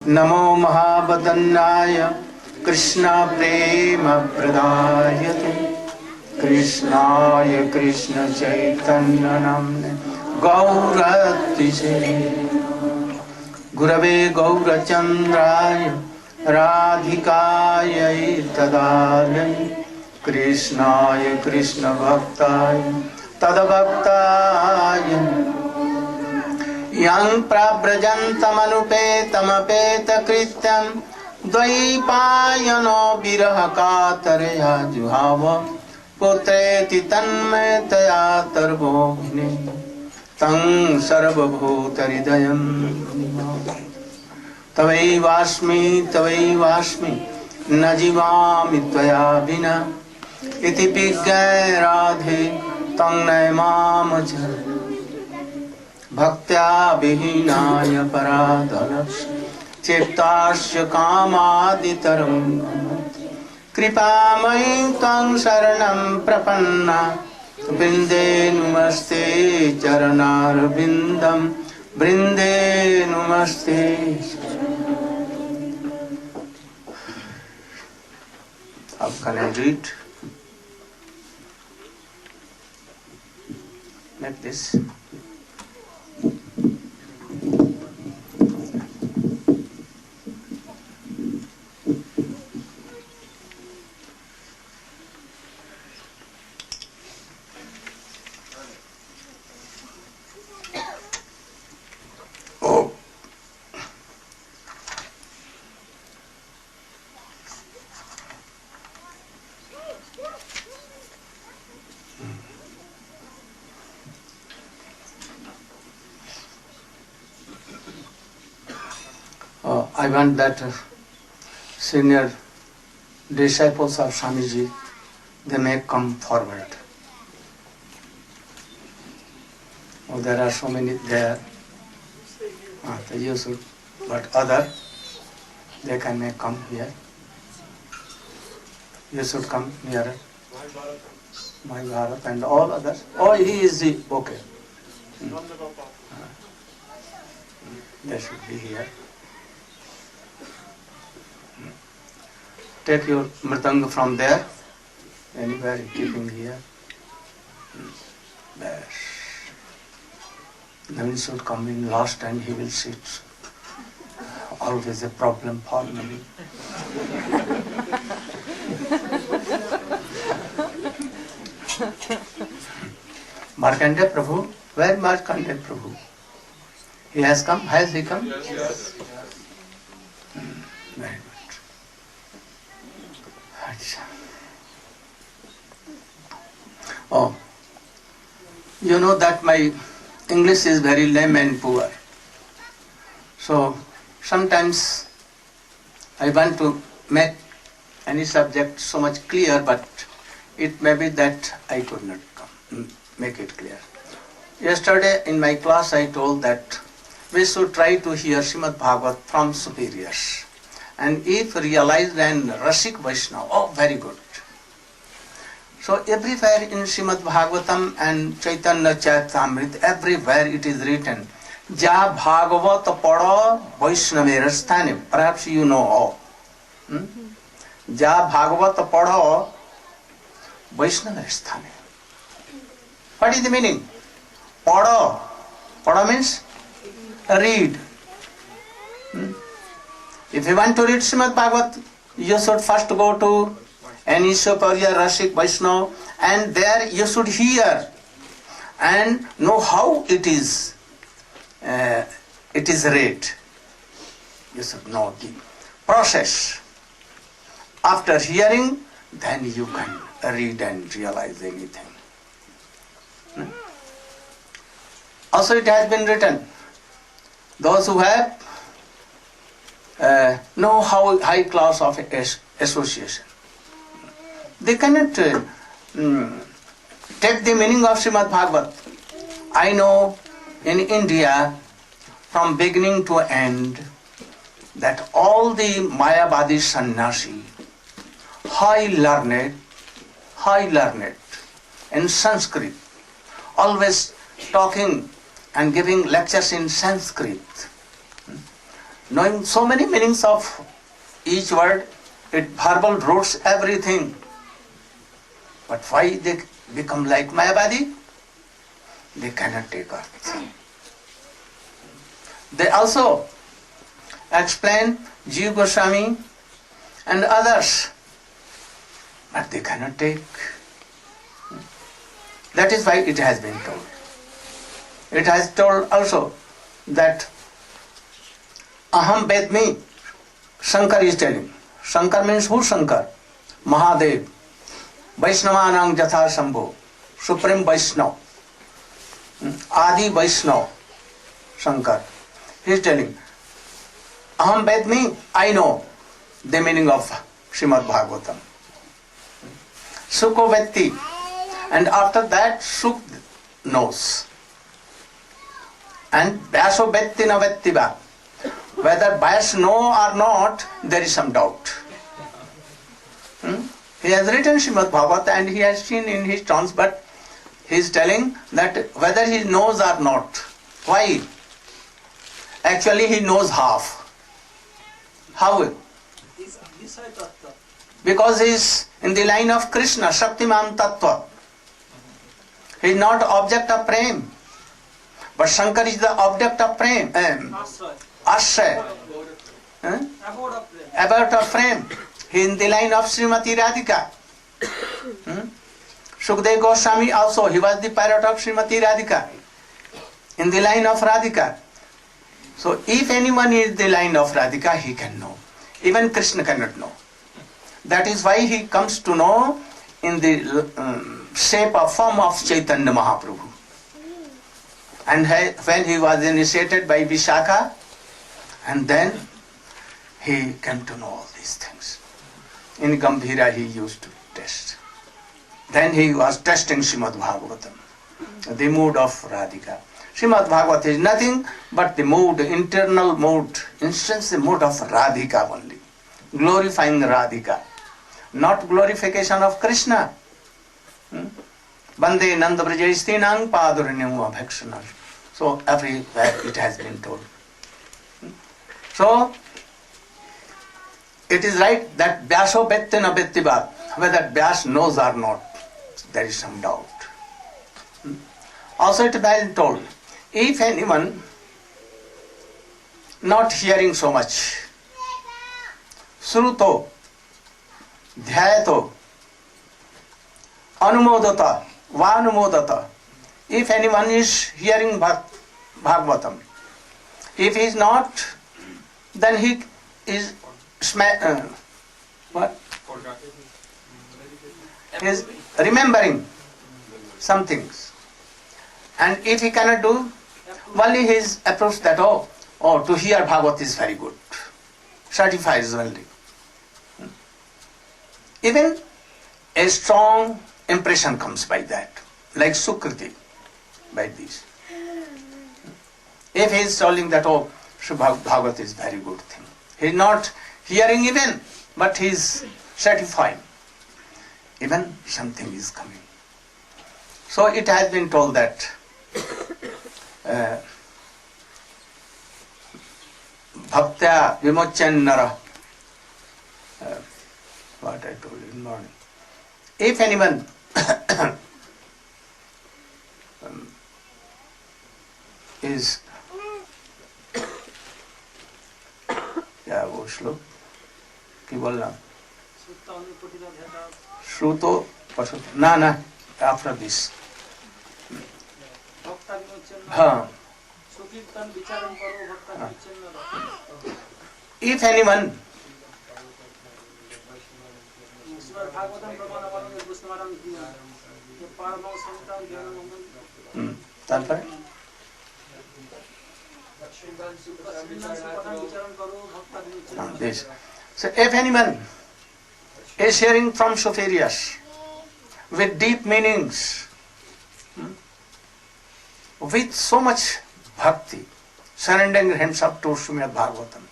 नमो महावदन्नाय कृष्ण प्रेम प्रदायते कृष्णाय कृष्ण चैतन्य नाम्ने गौरतिसे गुरवे गौरचन्द्राय राधिकायै तदालय कृष्णाय कृष्ण भक्ताय तद्भक्ताय यं प्रव्रजन्तमनुपेतमपेतकृत्यं द्वैपायनो विरह कातरया जुहाव पुत्रेति तन्मयतया तर्वोऽभिने तं सर्वभूतहृदयं तवैवास्मि न जीवामि त्वया विना इति विज्ञाय राधे तं नयमामच भक्त्या विहीनाय पराधनस्य चेत्तास्य कामादितरं कृपामयि त्वं शरणं प्रपन्ना वृन्दे नुमस्ते चरणारविन्दं वृन्दे नुमस्ते। How can I read? Like this. I want that senior disciples of Swamiji, they may come forward. Oh, there are so many there. You should, but other, they can may come here. You should come nearer. My Bharat and all others. Oh, he is the, okay. They should be here. Take your mridanga from there, anywhere keeping here. There. Navin should come in last and he will sit. Always a problem for Navin. Markandeya Prabhu, where Markandeya Prabhu? He has come, has he come? Yes. Very good. Oh, you know that my English is very lame and poor. So sometimes I want to make any subject so much clear, but it may be that I could not make it clear. Yesterday in my class I told that we should try to hear Srimad Bhagavat from superiors. And if realized and Rasik Vaishnava, oh, very good. So everywhere in Srimad Bhagavatam and Chaitanya Charitamrita, everywhere it is written, Ja Bhagavat Pada Vaishnavera Sthane. Perhaps you know all. Ja Bhagavat Pada Vaishnavera Sthane. What is the meaning? Pada. Pada means read. If you want to read Srimad Bhagavat, you should first go to any superior Rasik Vaishnava, and there you should hear and know how it is read. You should know the process. After hearing, then you can read and realize anything. Also it has been written, those who have know how high class of association, they cannot take the meaning of Srimad Bhagavat. I know in India, from beginning to end, that all the Mayavadi sannyasi, high learned in Sanskrit, always talking and giving lectures in Sanskrit. knowing so many meanings of each word, it verbal roots everything. But why they become like Mayavadi? They cannot take earth. They also explain Jiva Goswami and others, but they cannot take. That is why it has been told. It has told also that Aham Vedmi, Shankar is telling. Shankar means who Shankar? Mahadev. Vaishnavanang Jatha Shambho. Supreme Vaishnav. Adi Vaishnav. Shankar. He is telling, Aham Vedmi, I know the meaning of Srimad Bhagavatam. Sukho Vetti. And after that, Suk knows. And Vyaso Vetti na Vettiva. Whether Vyas know or not, there is some doubt. He has written Srimad Bhagavatam and he has seen in his terms, but he is telling that whether he knows or not. Why? Actually, he knows half. How? Because he is in the line of Krishna, Shaktiman Tattva. He is not object of prem. But Shankar is the object of prem. Ashray. Abode of prem. He is in the line of Srimati Radhika. Sukdev Goswami also, he was the parrot of Srimati Radhika. In the line of Radhika. So if anyone is the line of Radhika, he can know. Even Krishna cannot know. That is why he comes to know in the shape or form of Chaitanya Mahaprabhu. And when he was initiated by Vishakha, and then he came to know all these things. In Gambhira he used to test. Then he was testing Srimad Bhagavatam, the mood of Radhika. Srimad Bhagavatam is nothing but the mood, internal mood, instance the mood of Radhika only. Glorifying Radhika. Not glorification of Krishna. Bande Nanda Brajayistinang Paduranyam Abhakshanar. So everywhere it has been told. So it is right that Vyaso Vettina Vettiba, whether Vyas knows or not, there is some doubt. Also it has been told, if anyone not hearing so much, Sruto, Dhyayato, Anumodata, Vanumodata, if anyone is hearing Bhagavatam, if he is not, then he is what? He is remembering some things. And if he cannot do, only he is approached that, to hear Bhagavat is very good. Certifies only. Even a strong impression comes by that, like Sukriti, by this. If he is telling that, Bhagavat is very good thing. He is not hearing even, but he is certifying. Even something is coming. So it has been told that Bhaktya Vimochan Nara, what I told you in the morning. If anyone is क्या वो श्लोक की बोलना श्रुतो पशु ना after this हाँ if anyone तात्पर्य this. So if anyone is hearing from superiors with deep meanings, with so much bhakti, surrendering himself to Srimad Bhagavatam.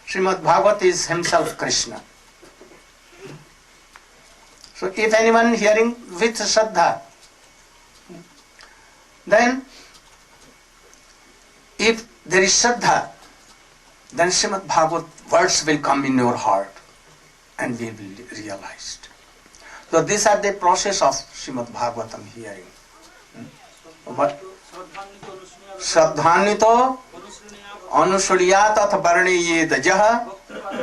Srimad Bhagavat is himself Krishna. So if anyone hearing with Shraddha, then if there is Shraddha, then Srimad Bhagavat words will come in your heart and we will realize. So these are the process of Srimad Bhagavatam hearing. But Shraddhanito Anushriyat ath varniyed jah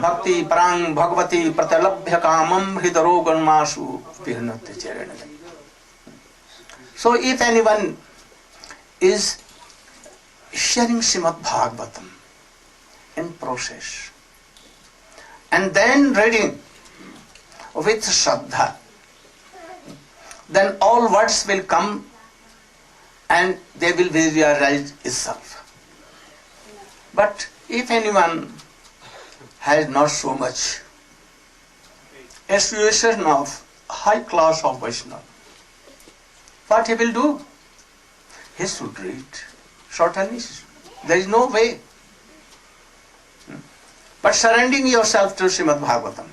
bhakti parang bhagavati pratalabhya kamam hridaroganmasu pihnat charana. So if anyone is sharing Srimad Bhagavatam in process and then reading with Shraddha, then all words will come and they will be realized itself. But if anyone has not so much association of high class of Vaishnava, what he will do? He should read. Certainly, there is no way. But surrendering yourself to Srimad Bhagavatam,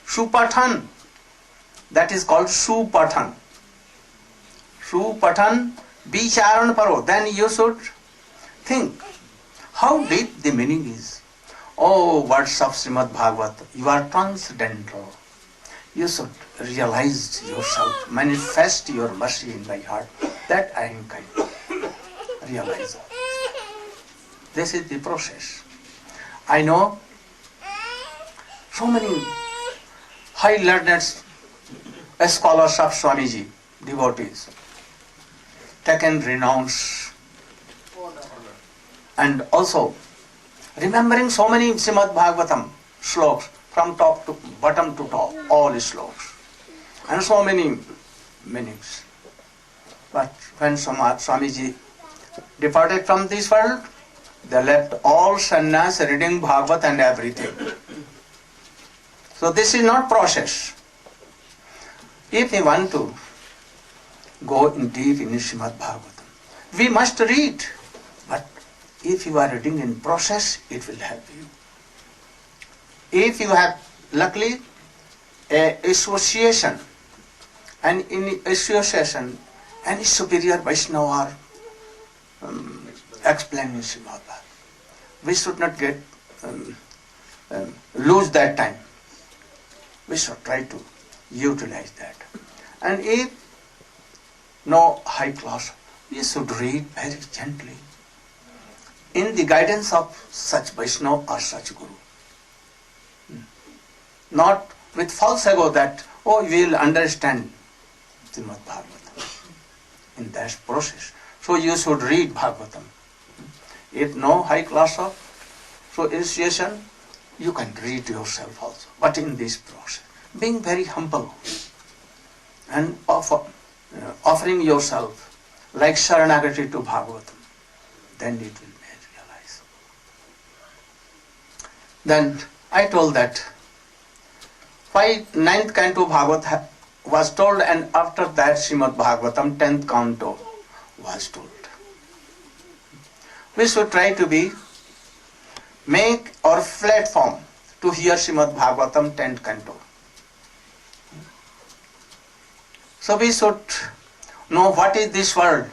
Supathan, that is called Supathan. Supathan, Bicharan Paro. Then you should think how deep the meaning is. Oh, words of Srimad Bhagavat, you are transcendental. You should realize yourself, manifest your mercy in my heart, that I am kind. Realize. This is the process. I know so many high learned scholars of Swamiji, devotees, taken renounce, and also remembering so many Srimad Bhagavatam sloks from top to bottom to top, all sloks, and so many meanings. But when Swamiji departed from this world, they left all sannyas, reading Bhagavat and everything. So this is not process. If we want to go in deep in Srimad Bhagavatam, we must read. But if you are reading in process, it will help you. If you have luckily a association, and in association, any superior Vaishnava are explaining Srimad Bhagavatam, we should not get lose that time. We should try to utilize that. And if no high class, we should read very gently in the guidance of such Vaishnava or such Guru. Not with false ego that, oh, we will understand Srimad Bhagavatam in that process. So you should read Bhagavatam. If no high class of initiation, you can read yourself also. But in this process, being very humble and offering yourself like Sharanagati to Bhagavatam, then it will be realized. Then I told that why 9th canto Bhagavat was told, and after that Srimad Bhagavatam 10th canto was told. We should try to make our platform to hear Srimad Bhagavatam 10th canto. So we should know what is this world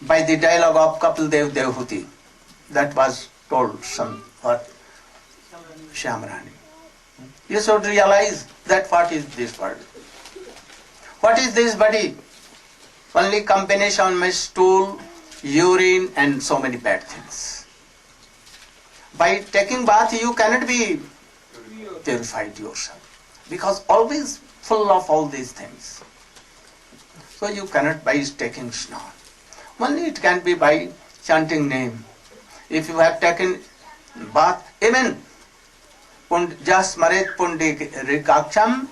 by the dialogue of Kapil Dev Devhuti that was told somewhat Shyamrani. You should realize that what is this world. What is this body? Only combination of stool, urine and so many bad things. By taking bath you cannot be purified yourself because always full of all these things. So you cannot by taking snan. Only it can be by chanting name. If you have taken bath, even Jasmaret Pundirikaksham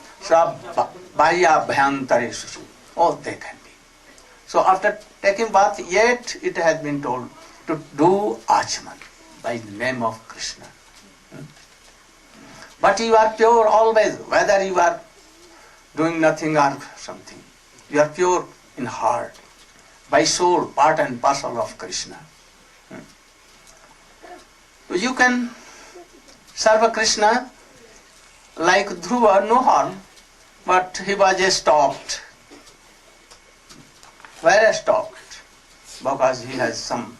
Bhaya Bhyantaresu. Oh, they can be. So after taking bath, yet it has been told to do Achman by the name of Krishna. But you are pure always, whether you are doing nothing or something. You are pure in heart, by soul, part and parcel of Krishna. So you can serve Krishna like Dhruva, no harm, but he was stopped. Where stopped? Because he has some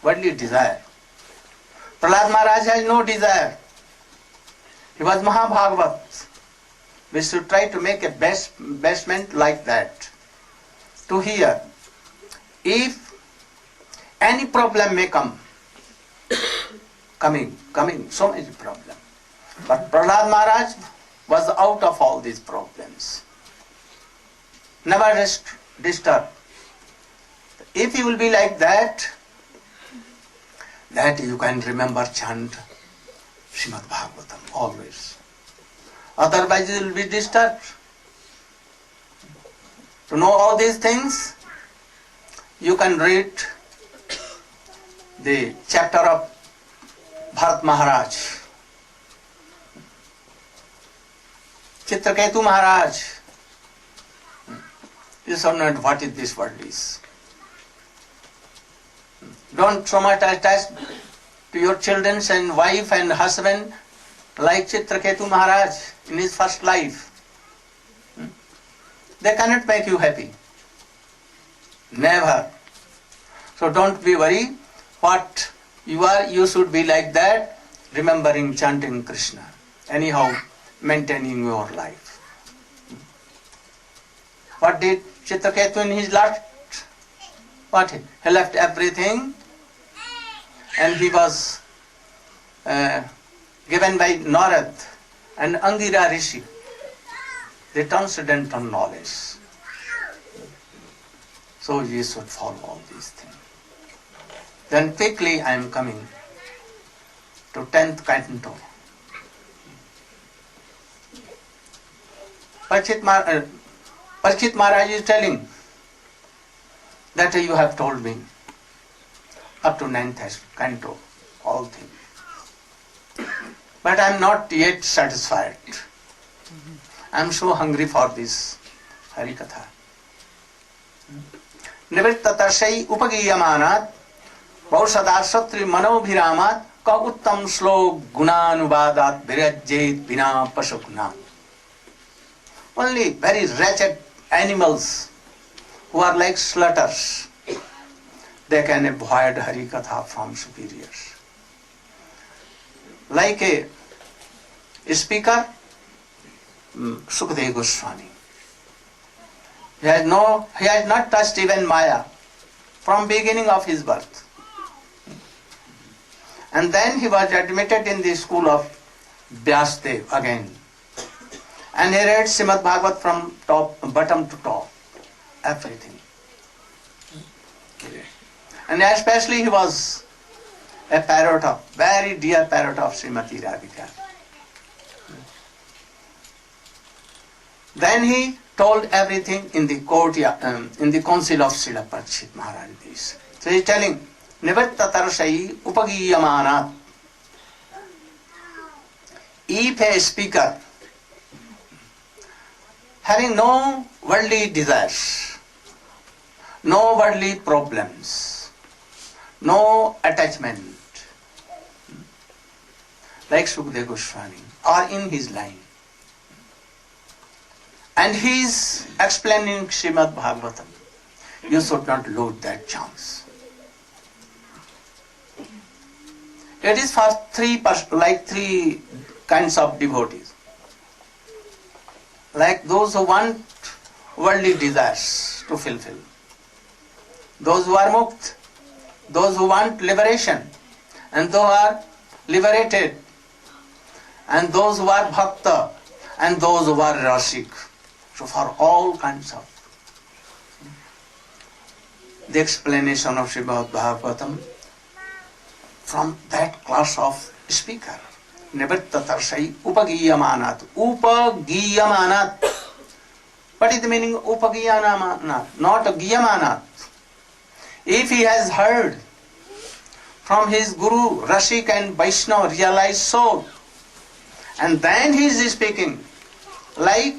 worldly desire. Prahlad Maharaj has no desire. He was Mahabhagavat. We should try to make a basement like that. To hear. If any problem may come, coming, so many problems. But Prahlad Maharaj was out of all these problems. Never disturbed. If you will be like that you can remember, chant Srimad Bhagavatam always. Otherwise you will be disturbed. To know all these things, you can read the chapter of Bharat Maharaj, Chitraketu Maharaj. You should know what is this world is. Don't so much attach to your children and wife and husband like Chitraketu Maharaj in his first life. They cannot make you happy. Never. So don't be worried. What you are, you should be like that, remembering, chanting Krishna. Anyhow, maintaining your life. What did Chitraketu in his last? What? He left everything and he was given by Narad and Angira Rishi the transcendental knowledge. So you should follow all these things. Then quickly I am coming to 10th canto. Parikshit Maharaj is telling that you have told me up to 9th canto, all things. But I am not yet satisfied. I am so hungry for this Harikatha. Nivrittatarshai upagiyamanat Vausada satri manobhiramat ka uttam slok gunanubadat virajjait bina pasukna. Only very wretched animals who are like slaughters, they can avoid Harikatha from superiors. Like a speaker, Sukadeva Goswami. He has not touched even Maya from beginning of his birth. And then he was admitted in the school of Vyasdev again. And he read Srimad Bhagavat from bottom to top. Everything. And especially he was a parrot of, very dear parrot of Srimati Radhika. Then he told everything in the courtyard, in the council of Srila Parikshit Maharaj. So he is telling, Nivattatarshai upagiyamanat. If a speaker having no worldly desires, no worldly problems, no attachment, like Sukadeva Goswami, or in his line, and he is explaining Srimad Bhagavatam, you should not lose that chance. It is for three kinds of devotees. Like those who want worldly desires to fulfill, those who are mukt, those who want liberation, and those who are liberated, and those who are bhakta, and those who are rasik. So for all kinds of the explanation of Srimad Bhagavatam from that class of speaker. Nivattatarshai upagiyamanat. Upagiyamanat. What is the meaning of upagiyamanat? Not giyamanat. If he has heard from his Guru, Rasik and Vaishnava, realized soul, and then he is speaking, like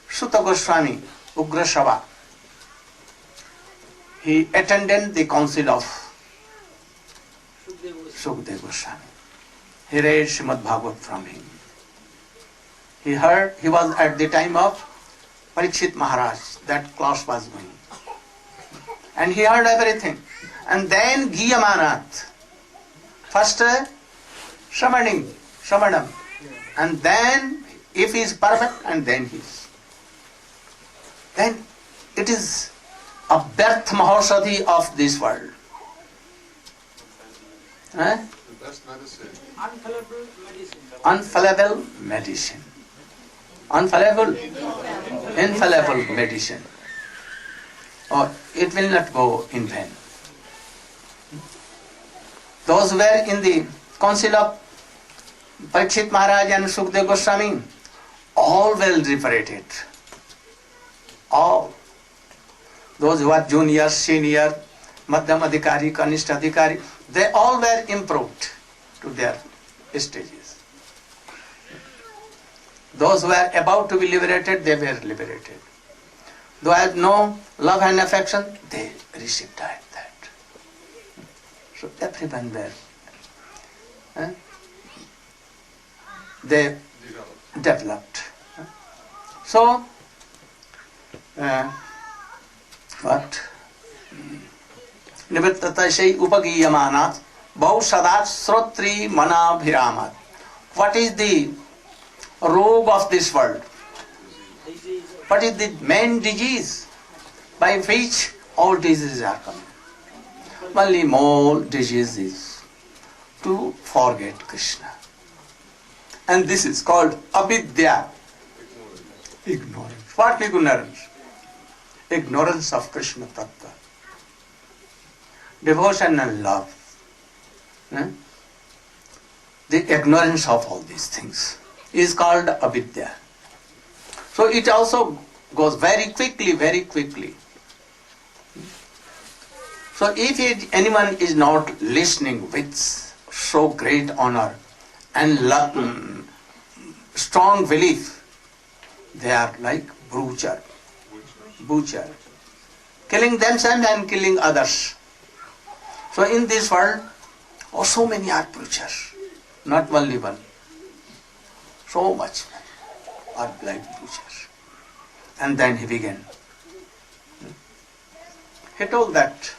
Suta Goswami, Ugra Shava. He attended the council of Sukadeva Goswami. He read Srimad Bhagavat from him. He heard, he was at the time of Parikshit Maharaj, that class was going. And he heard everything. And then Giyamanat, First Shramanam, and then if he is perfect, and then then it is a birth mahaushadhi of this world. The best medicine. Infallible medicine. Infallible medicine. Or it will not go in vain. Those who were in the council of Parikshit Maharaj and Sukdev Goswami, all well liberated. All. Those who are junior, senior, Madhyam Adhikari, Kanishta Adhikari, they all were improved to their stages. Those who were about to be liberated, they were liberated. Those who had no love and affection, they received that. So everyone were. They developed. So, what? Nivittatasai upagiyamanat bhaushadat srotri manabhiramat. What is the rogue of this world? What is the main disease by which all diseases are coming? Only more disease is to forget Krishna. And this is called avidya. Ignorance. What ignorance? Ignorance of Krishna Tattva. Devotion and love. The ignorance of all these things is called avidya. So it also goes very quickly. So if anyone is not listening with so great honor and strong belief, they are like butcher, killing themselves and killing others. So in this world, so many are butchers, not only one. So much are like butchers. And then he began. He told that,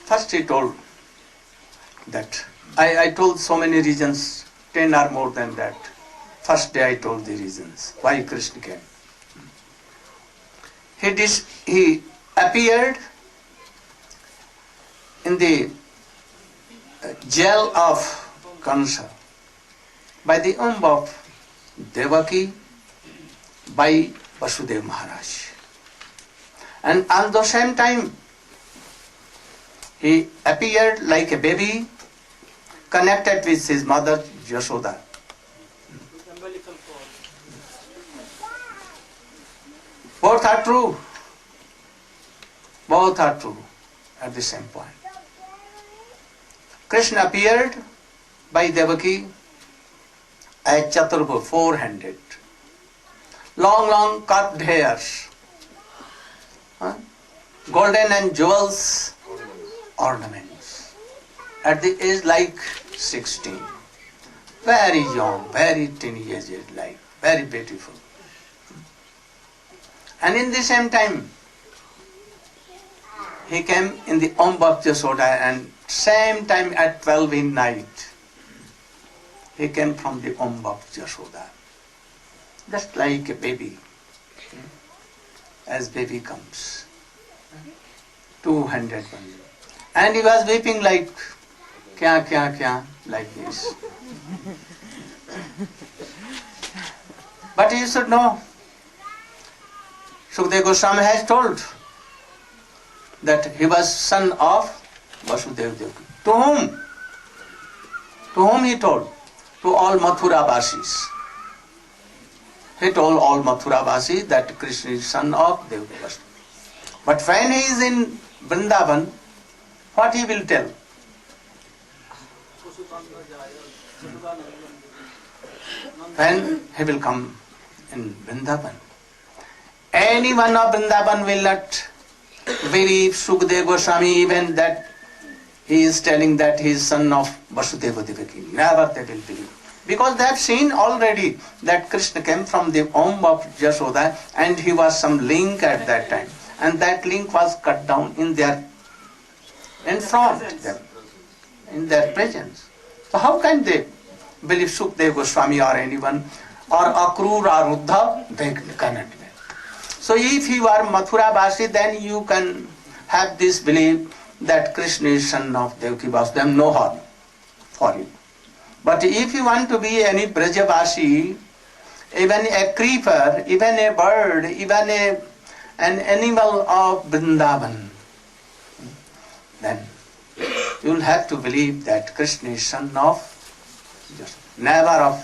I told so many reasons, 10 or more than that. First day I told the reasons why Krishna came. He appeared in the jail of Kansa by the womb of Devaki by Vasudev Maharaj. And at the same time, he appeared like a baby connected with his mother Yashoda. Both are true. Both are true at the same point. Krishna appeared by Devaki as Chaturbhuj, four-handed. Long curved hairs. Golden and jewels ornaments. At the age like 16. Very young, very teenage like, very beautiful. And in the same time, he came in the womb of Yashoda, and same time at 12 in night, he came from the womb of Yashoda. Just like a baby, as baby comes, two-handed one. And he was weeping like, kya, like this. But you should know, Sukdev Goswami has told that he was son of Vasudeva Devaki. To whom? To whom he told? To all Mathura Vasis. He told all Mathura Vasis that Krishna is son of Devaki. But when he is in Vrindavan, what he will tell? When he will come in Vrindavan, anyone of Vrindavan will not believe Sukdev Goswami even that he is telling that he is son of Vasudeva Devaki. Never they will believe. Because they have seen already that Krishna came from the womb of Yashoda and he was some link at that time. And that link was cut down in front of them, in their presence. So how can they believe Sukadeva Goswami or anyone, or Akrur or Uddhav? They cannot be. So if you are Mathura Basi, then you can have this belief that Krishna is son of Devaki Vasudeva, no harm for you. But if you want to be any Brajavasi, even a creeper, even a bird, even an animal of Vrindavan, then you will have to believe that Krishna is son of, never of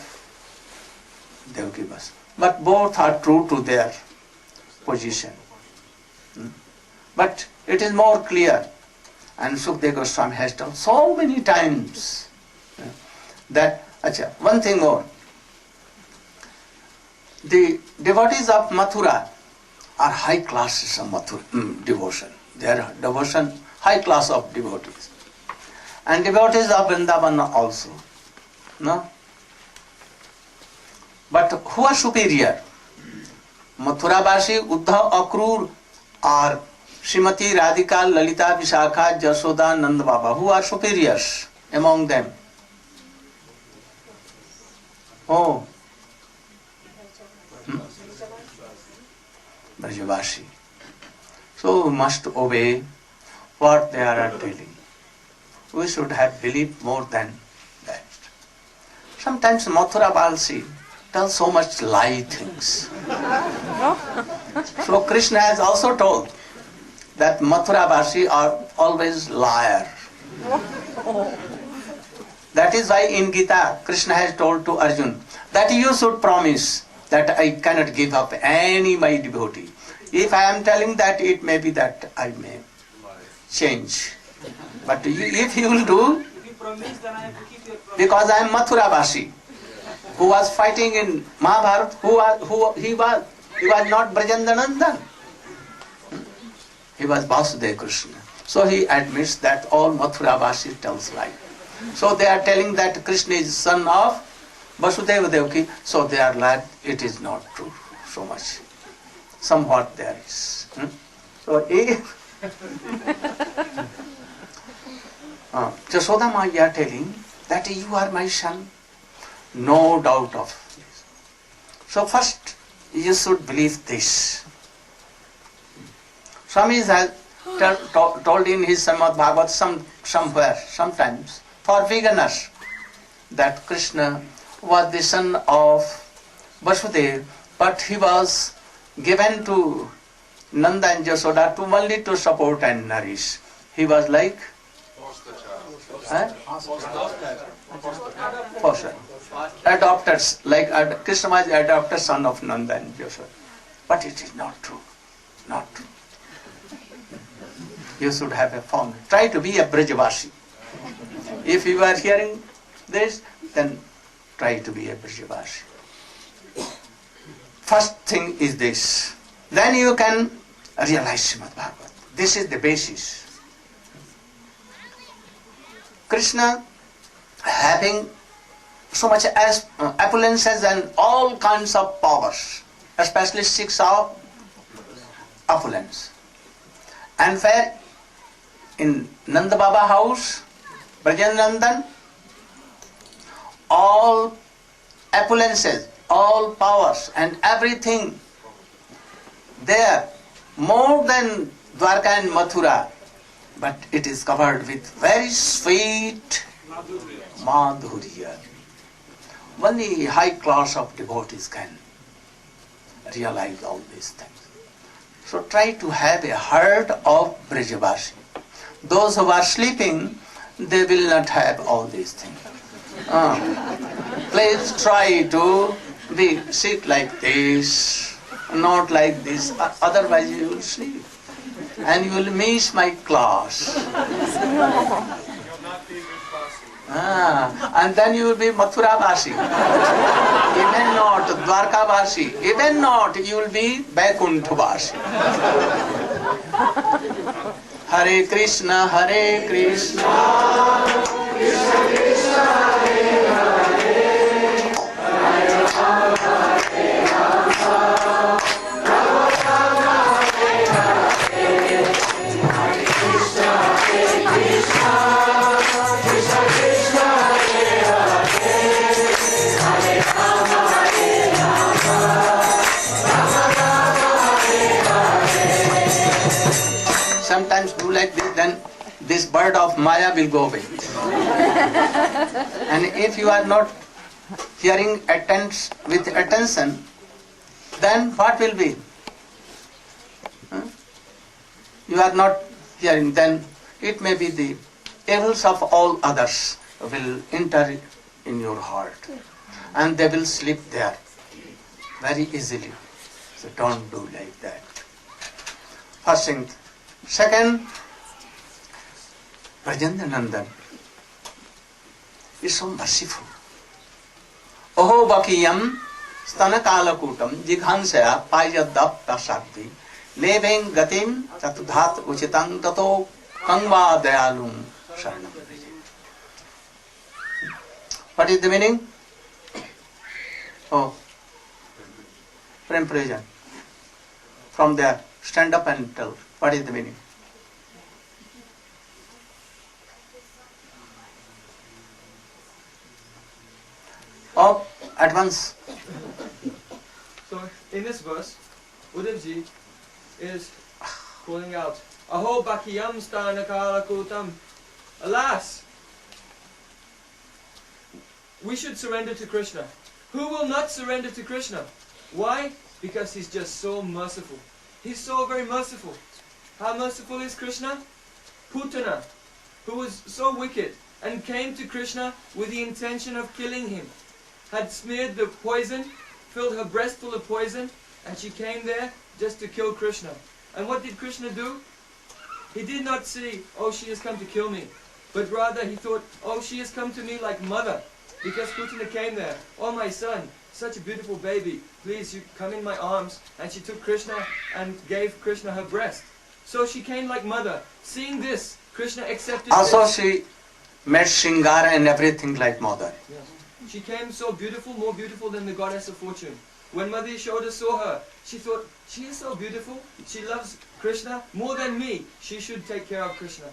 Devaki Vasudeva. But both are true to their position. But it is more clear, and Sukadeva Goswami has told so many times that, one thing more, the devotees of Mathura are high classes of devotion. They are devotion, high class of devotees. And devotees of Vrindavan also. No? But who are superior? Mathura Basi, Uddhav, Akrur, or Srimati, Radhika, Lalita, Vishakha, Jasoda, Nanda Baba? Who are superiors among them? Oh, Brajavasi. So we must obey what they are telling. We should have believed more than that. Sometimes Mathura Basi tells so much lie things. So Krishna has also told that Mathura Basi are always liar. That is why in Gita, Krishna has told to Arjuna that you should promise that I cannot give up any my devotee. If I am telling that, it may be that I may change. But if you will do, because I am Mathura Basi, who was fighting in Mahabharata, he was not Brajandanandan. He was Vasudeva Krishna. So he admits that all Mathura Basi tells lie. So they are telling that Krishna is son of Vasudeva Devaki, so they are like, it is not true so much. Somewhat there is. So if Jasoda Maya telling that you are my son, no doubt of this. So first you should believe this. Swami has told in his Srimad Bhagavat sometimes, for beginners, that Krishna was the son of Vasudeva, but he was given to Nanda and Jasoda to only to support and nourish. He was like foster. Adopted, like Krishna was adopted son of Nanda and Jasoda. But it is not true. Not true. You should have a form. Try to be a Brajavasi. If you are hearing this, then try to be a Brajavasi. First thing is this. Then you can realize Srimad Bhagavat. This is the basis. Krishna having so much as opulences and all kinds of powers, especially 6 of opulence. And where in Nanda Baba house, Brajanandan, all opulences, all powers and everything there, more than Dwarka and Mathura, but it is covered with very sweet madhurya. Only high class of devotees can realize all these things. So try to have a heart of Brajavasi. Those who are sleeping, they will not have all these things. Please try to sit like this, not like this, otherwise you will sleep. And you will miss my class. And then you will be Mathura Basi. Even not Dwarka Basi. Even not, you will be Vaikuntha Basi. Hare Krishna, Hare Krishna, Krishna Krishna, Hare Hare, Hare Rama, Hare Rama, Rama Rama, Hare Hare, Hare Krishna, Krishna Krishna, Hare sometimes do like this, then this bird of Maya will go away. And if you are not hearing with attention, then what will be? Huh? You are not hearing, then it may be the evils of all others will enter in your heart, and they will slip there very easily. So don't do like that. First thing. Second, Brajendra Nandan is so merciful. Oho bakiyam stanakalakutam jighansaya payadapta shakti leveng gatim chatudhat uchitang tato kangva dayalum sharanam. What is the meaning? Oh, Prem Prajan. From there, stand up and tell. What is the meaning? Oh, at once. So, in this verse, Uddhavji is calling out, Aho Bakiyam Stanakala Kutam. Alas, we should surrender to Krishna. Who will not surrender to Krishna? Why? Because he's just so merciful. He's so very merciful. How merciful is Krishna? Putana, who was so wicked and came to Krishna with the intention of killing him, had smeared the poison, filled her breast full of poison, and she came there just to kill Krishna. And what did Krishna do? He did not say, oh, she has come to kill me, but rather he thought, oh, she has come to me like mother, because Putana came there. Oh, my son, such a beautiful baby, please, you come in my arms. And she took Krishna and gave Krishna her breast. So she came like mother. Seeing this, Krishna accepted Also this. she made Shingara and everything like mother. Yes. She came so beautiful, more beautiful than the goddess of fortune. When Mother Yashoda saw her, she thought, she is so beautiful, she loves Krishna more than me, she should take care of Krishna.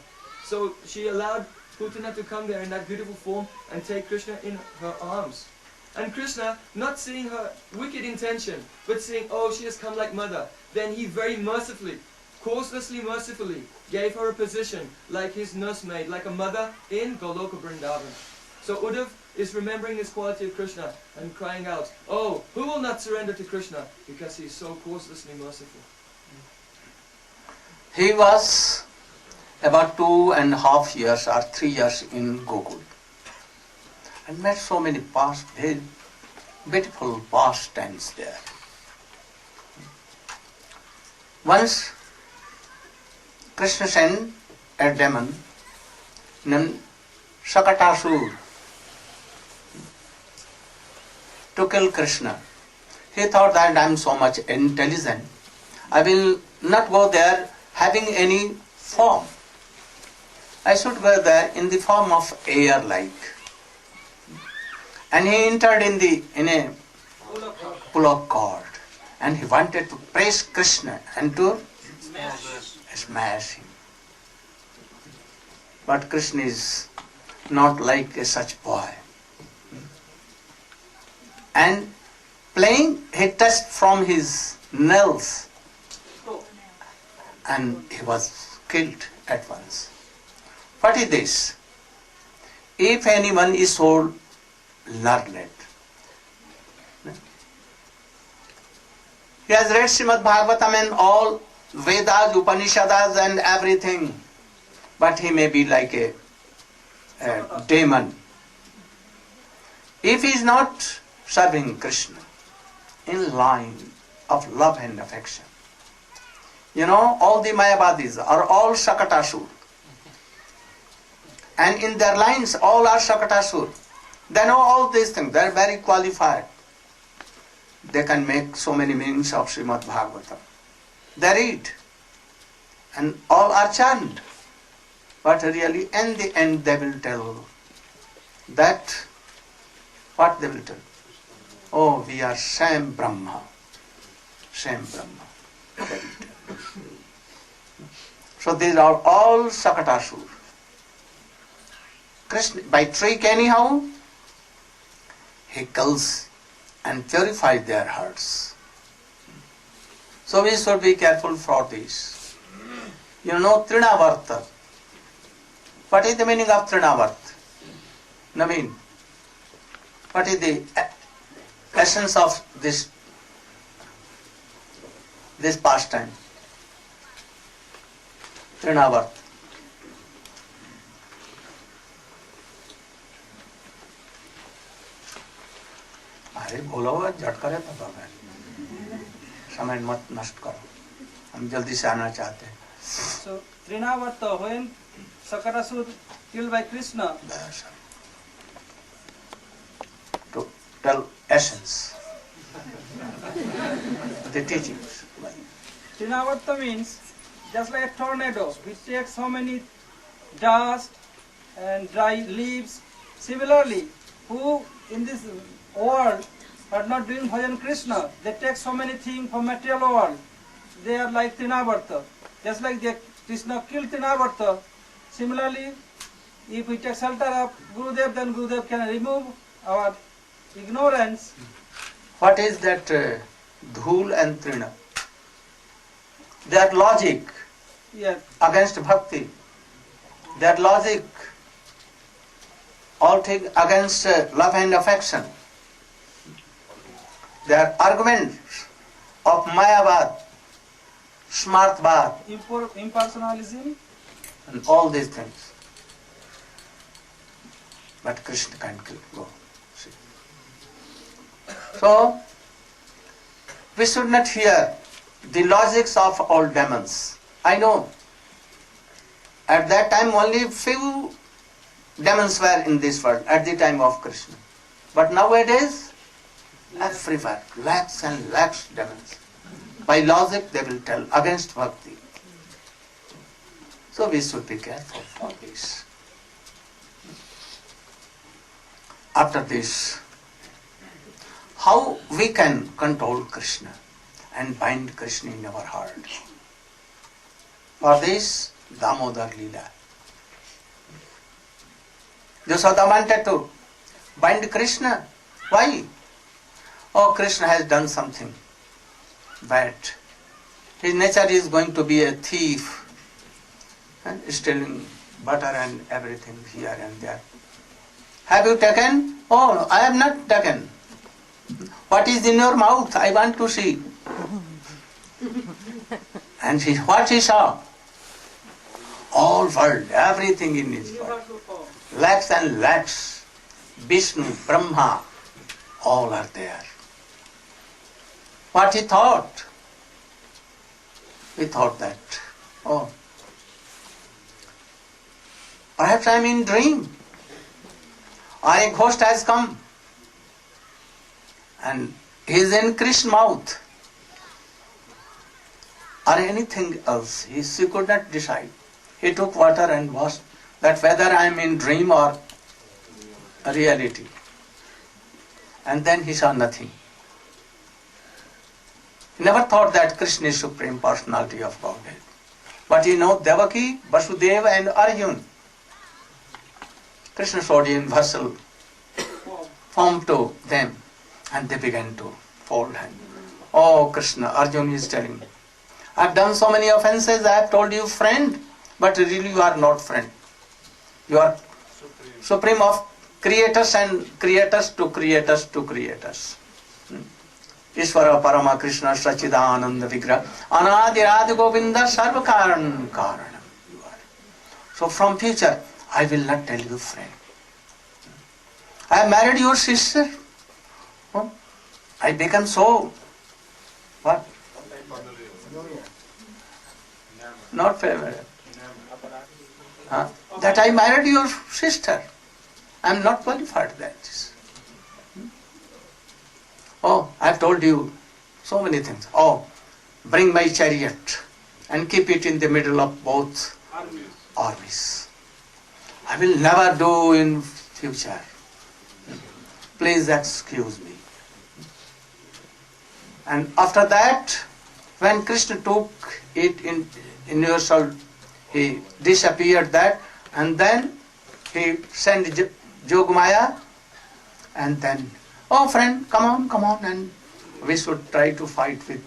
So she allowed Putana to come there in that beautiful form and take Krishna in her arms. And Krishna, not seeing her wicked intention, but seeing, oh, she has come like mother, then he very mercifully, causelessly mercifully, gave her a position like his nursemaid, like a mother in Goloka Vrindavan. So Uddhav is remembering this quality of Krishna and crying out, oh, who will not surrender to Krishna? Because he is so causelessly merciful. He was about 2.5 years or 3 years in Gokul, and met so many very beautiful pastimes there. Once Krishna sent a demon named Shakatasur to kill Krishna. He thought that I am so much intelligent, I will not go there having any form. I should go there in the form of air-like. And he entered in a pulak cord, and he wanted to praise Krishna and to smash him. But Krishna is not like a such boy. And playing, he touched from his nails, and he was killed at once. What is this? If anyone is so learned, he has read Srimad Bhagavatam and all Vedas, Upanishads and everything, but he may be like a demon. If he is not serving Krishna in line of love and affection, all the Mayavadis are all Shakatasur. And in their lines, all are Shakatasur. They know all these things. They are very qualified. They can make so many meanings of Srimad Bhagavatam. They read. And all are chant. But really, in the end, they will tell that, what they will tell? Oh, we are Same Brahma. Same Brahma. They will tell. So these are all Shakatasur. Krishna, by trick anyhow, he kills and purifies their hearts. So we should be careful for this. You know Trinavarta. What is the meaning of Trinavarta? Naveen, what is the essence of this pastime? Trinavarta. अरे बोलो झट करे तो समय मत नष्ट करो, हम जल्दी से आना चाहते हैं. So Trinavarta, when Sakasura killed by Krishna, to tell essence, the teachings. Trinavarta means just like a tornado which takes so many dust and dry leaves. Similarly, who in this world are not doing bhajan Krishna, they take so many things from material world. They are like Trinavarta. Just like Krishna killed Trinavarta, similarly, if we take shelter of Gurudev, then Gurudev can remove our ignorance. What is that dhul and trina? They are logic Yes. against bhakti. They are logic all things against love and affection. They are arguments of Mayavad, Smartvad, Impersonalism. and all these things. But Krishna can't go. See. So, we should not hear the logics of all demons. I know, at that time only few demons were in this world, at the time of Krishna. But nowadays, everywhere, lakhs and lakhs demons. By logic they will tell against bhakti. So we should be careful for this. After this, how we can control Krishna and bind Krishna in our heart? For this, Damodar Leela. Yashoda wanted to bind Krishna. Why? Oh, Krishna has done something bad. His nature is going to be a thief and stealing butter and everything here and there. Have you taken? Oh, I have not taken. What is in your mouth? I want to see. And what he saw? All world, everything in his world. Lakhs and lakhs. Vishnu, Brahma, all are there. What he thought? He thought that, oh, perhaps I am in dream. Or a ghost has come. And he is in Krishna's mouth. Or anything else. He could not decide. He took water and washed that whether I am in dream or a reality. And then he saw nothing. He never thought that Krishna is Supreme Personality of Godhead. But you know, Devaki, Vasudeva and Arjuna, Krishna showed universal form to them and they began to fold hand. Oh Krishna, Arjuna is telling me, I have done so many offenses, I have told you friend, but really you are not friend. You are supreme of creators and creators to creators to creators. Ishvara Parama Krishna Sachidananda Vigraha Anadiradi Govinda Sarva Karanam. So from future, I will not tell you friend. I have married your sister. I become so, what? Not favorite. That I married your sister. I am not qualified for that. Oh, I have told you so many things. Oh, bring my chariot and keep it in the middle of both armies. I will never do in future. Please excuse me. And after that, when Krishna took it in universal, he disappeared that, and then he sent Jogamaya, and then, oh friend, come on, and we should try to fight with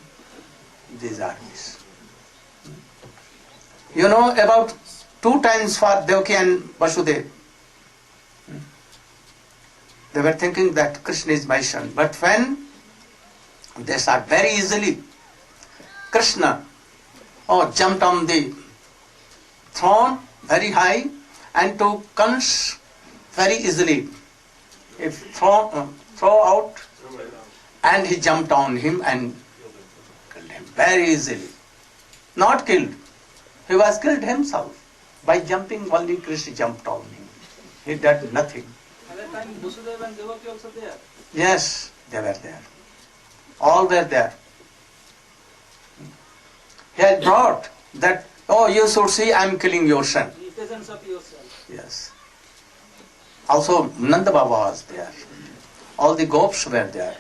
these armies. You know, about 2 times for Devaki and Vasudev. They were thinking that Krishna is my son. But when they saw very easily Krishna jumped on the throne very high and took Kans very easily. If throw out, and he jumped on him and killed him very easily. Not killed. He was killed himself. By jumping, only Krishna jumped on him. He did nothing. At that time, Vasudeva and Devaki also there. Yes, they were there. All were there. He had brought that, you should see, I am killing your son. The presence of yourself. Yes. Also, Nanda Baba was there. All the gops were there.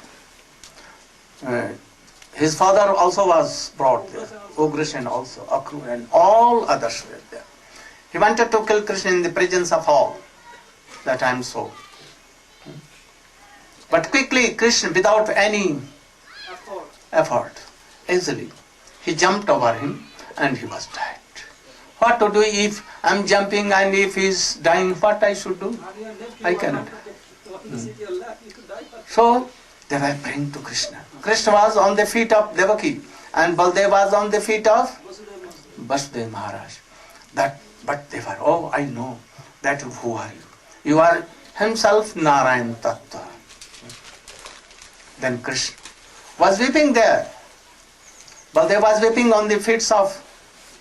His father also was brought there. Ugrasen also, Akrura, and all others were there. He wanted to kill Krishna in the presence of all. That I am so. But quickly, Krishna, without any effort, easily, he jumped over him and he was dead. What to do if I am jumping and if he is dying, what I should do? I cannot. So, they were praying to Krishna. Krishna was on the feet of Devaki and Baldev was on the feet of Vasudeva Maharaj. But they were, I know that who are you? You are himself Narayan Tattva. Then Krishna was weeping there. Baldev was weeping on the feet of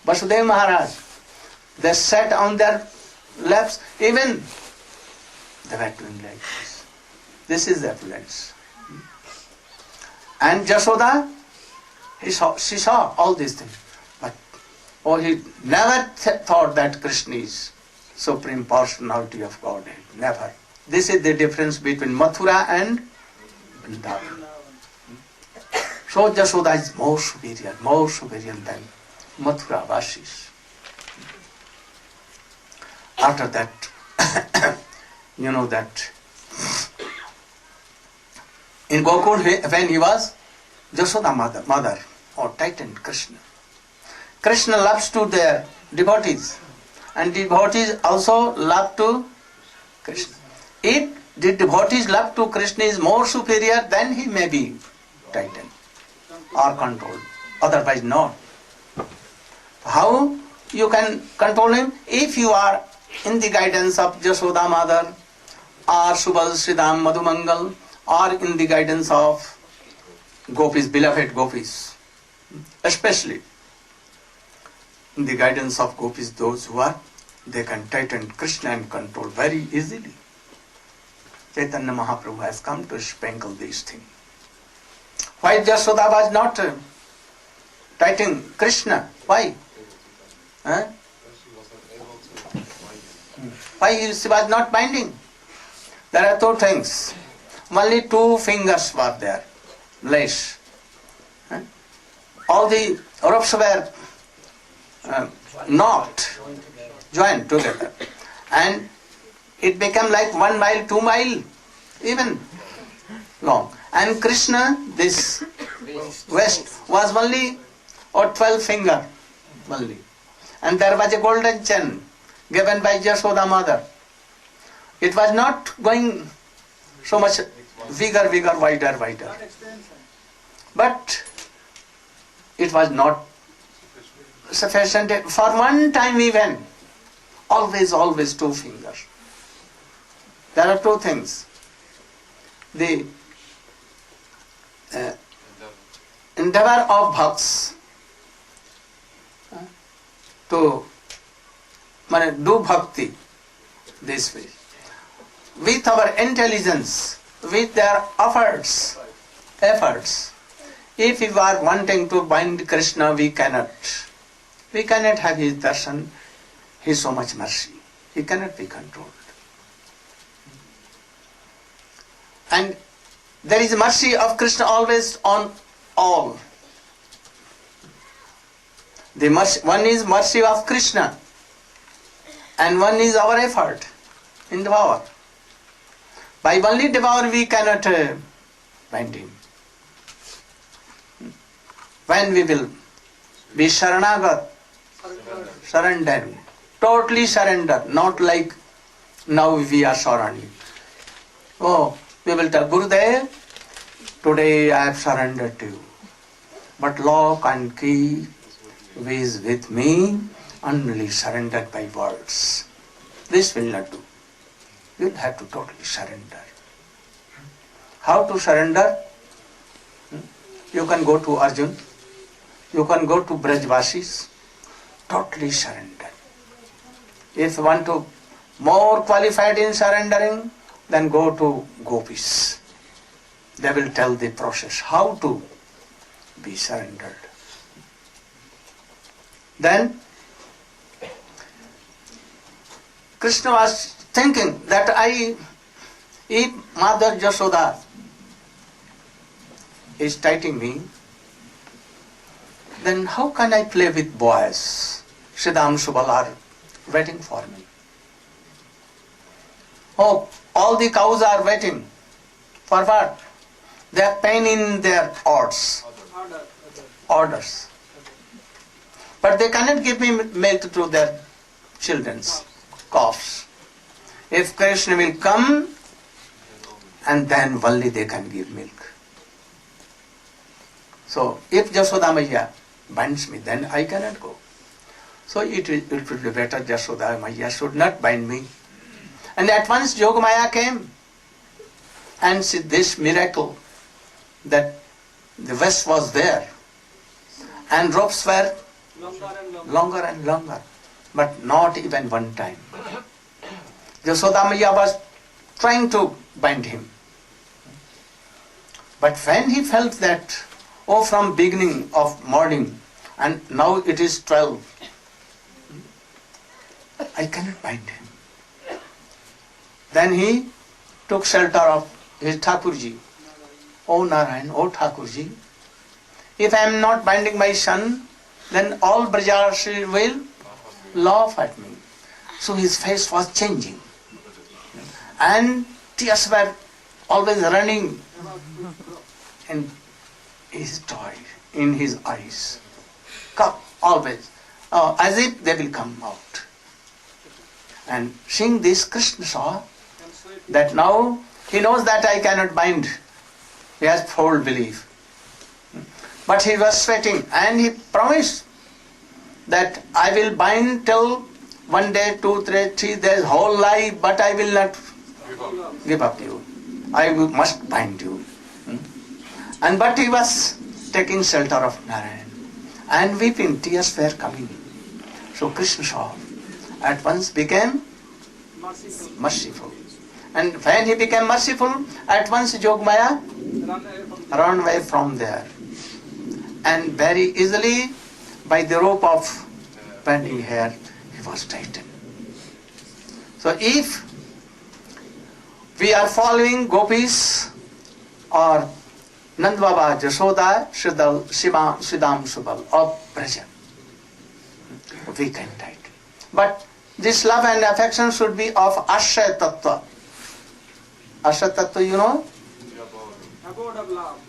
Vasudeva Maharaj. They sat on their laps, even they were doing like this. This is their place. And Jashoda, she saw all these things. But, he never thought that Krishna is Supreme Personality of Godhead. Never. This is the difference between Mathura and Vrindavan. So Jashoda is more superior than Mathura Vasis. After that, you know that in Gokul, when he was Jashoda mother or Titan Krishna. Krishna loves to their devotees and devotees also love to Krishna. If the devotees love to Krishna is more superior, then he may be Titan or controlled. Otherwise not. How you can control him? If you are in the guidance of Jashoda mother or Subal Sridham Madhumangal or in the guidance of gopis, beloved gopis, especially in the guidance of gopis, those who are, they can tighten Krishna and control very easily. Chaitanya Mahaprabhu has come to sprinkle these things. Why Jashoda was not tightening Krishna? Why? Why she was not binding? There are 2 things. Only 2 fingers were there, lace. All the ropes were knocked, joined together. And it became like 1 mile, 2 mile, even long. And Krishna, this waist was only 12 finger only. And there was a golden chain given by Jashoda mother. It was not going so much bigger, wider. But it was not sufficient for one time even. Always 2 fingers. There are 2 things. The endeavor of bhakts to do bhakti this way. With our intelligence, with their efforts, if we are wanting to bind Krishna, we cannot have his darshan. He is so much mercy. He cannot be controlled. And there is mercy of Krishna always on all. The mercy, one is mercy of Krishna and one is our effort in devour. By only devour we cannot bind him. When we will be Sharanagat Surrender. Totally surrender. Not like now we are surrendering. Oh, we will tell Gurudev, today I have surrendered to you. But lock and key is with me, only surrendered by words. This will not do. You will have to totally surrender. How to surrender? You can go to Arjun. You can go to Brajvasis. Totally surrender. If you want to more qualified in surrendering, then go to Gopis. They will tell the process how to be surrendered. Then Krishna was thinking that if Mother Jashoda is tighting me, then how can I play with boys? Siddham Subal are waiting for me. Oh, all the cows are waiting. For what? They have pain in their orders. But they cannot give me milk to their children's calves. If Krishna will come, and then only they can give milk. So, if Jashoda Maiya binds me, then I cannot go. So, it will be better Jashoda Maiya should not bind me. And at once Yogamaya came and see this miracle that the vest was there and ropes were longer and longer, but not even one time. Jashoda Maiya was trying to bind him. But when he felt that, oh, from beginning of morning and now it is 12, I cannot bind him. Then he took shelter of his Thakurji. Oh Narayan, oh Thakurji, if I am not binding my son, then all Brajas will laugh at me. So his face was changing. And tears were always running in his eyes. Come, always. As if they will come out. And seeing this, Krishna saw that now he knows that I cannot bind. He has full belief. But he was sweating and he promised that I will bind till 1 day, 2, 3 days, whole life, but I will not give up you. I must bind you. And but he was taking shelter of Narayan and weeping, tears were coming. So Krishna saw, at once became merciful. And when he became merciful, at once Yogamaya ran away from there. And very easily, by the rope of bending hair, he was tightened. So if we are following Gopis or Nand Baba, Jashoda, Siddham Subal of Braja, we can tighten. But this love and affection should be of Ashray Tattva. Ashray Tattva, you know? Abode of love.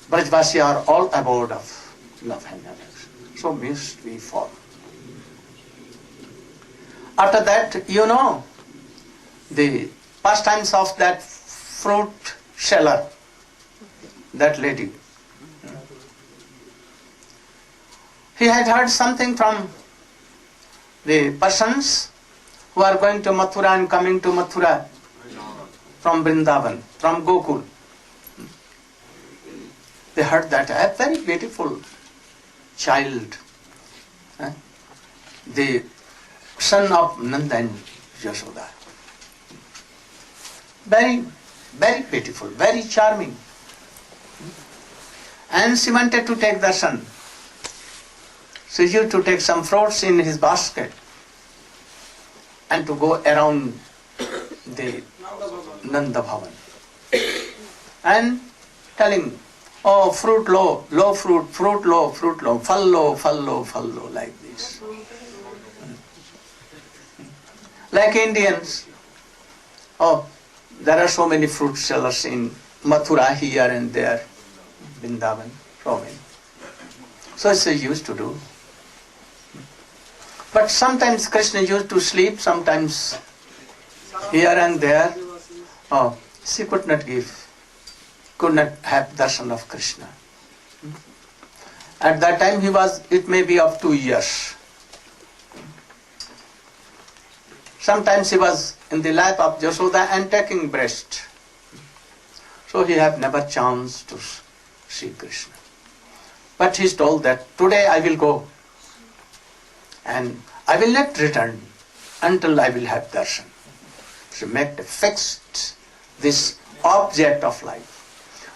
Brajvasi are all abode of love and affection. So must we follow. After that, you know, the pastimes of that fruit seller, that lady. He had heard something from the persons who are going to Mathura and coming to Mathura from Vrindavan, from Gokul. They heard that a very beautiful child, the son of Nanda and Yashoda. Very, very beautiful, very charming. And she wanted to take the son. She used to take some fruits in his basket and to go around the Nanda Bhavan and telling, oh, fruit low, low fruit, fruit low, fall low, like this. Like Indians, oh, there are so many fruit sellers in Mathura here and there, Vrindavan, so many. So she used to do. But sometimes Krishna used to sleep, sometimes here and there. Oh, she could not have darshan of Krishna. At that time it may be of 2 years. Sometimes he was in the lap of Jasoda and taking breast. So he had never chance to see Krishna. But he is told that today I will go and I will not return until I will have darshan. So make fixed this object of life.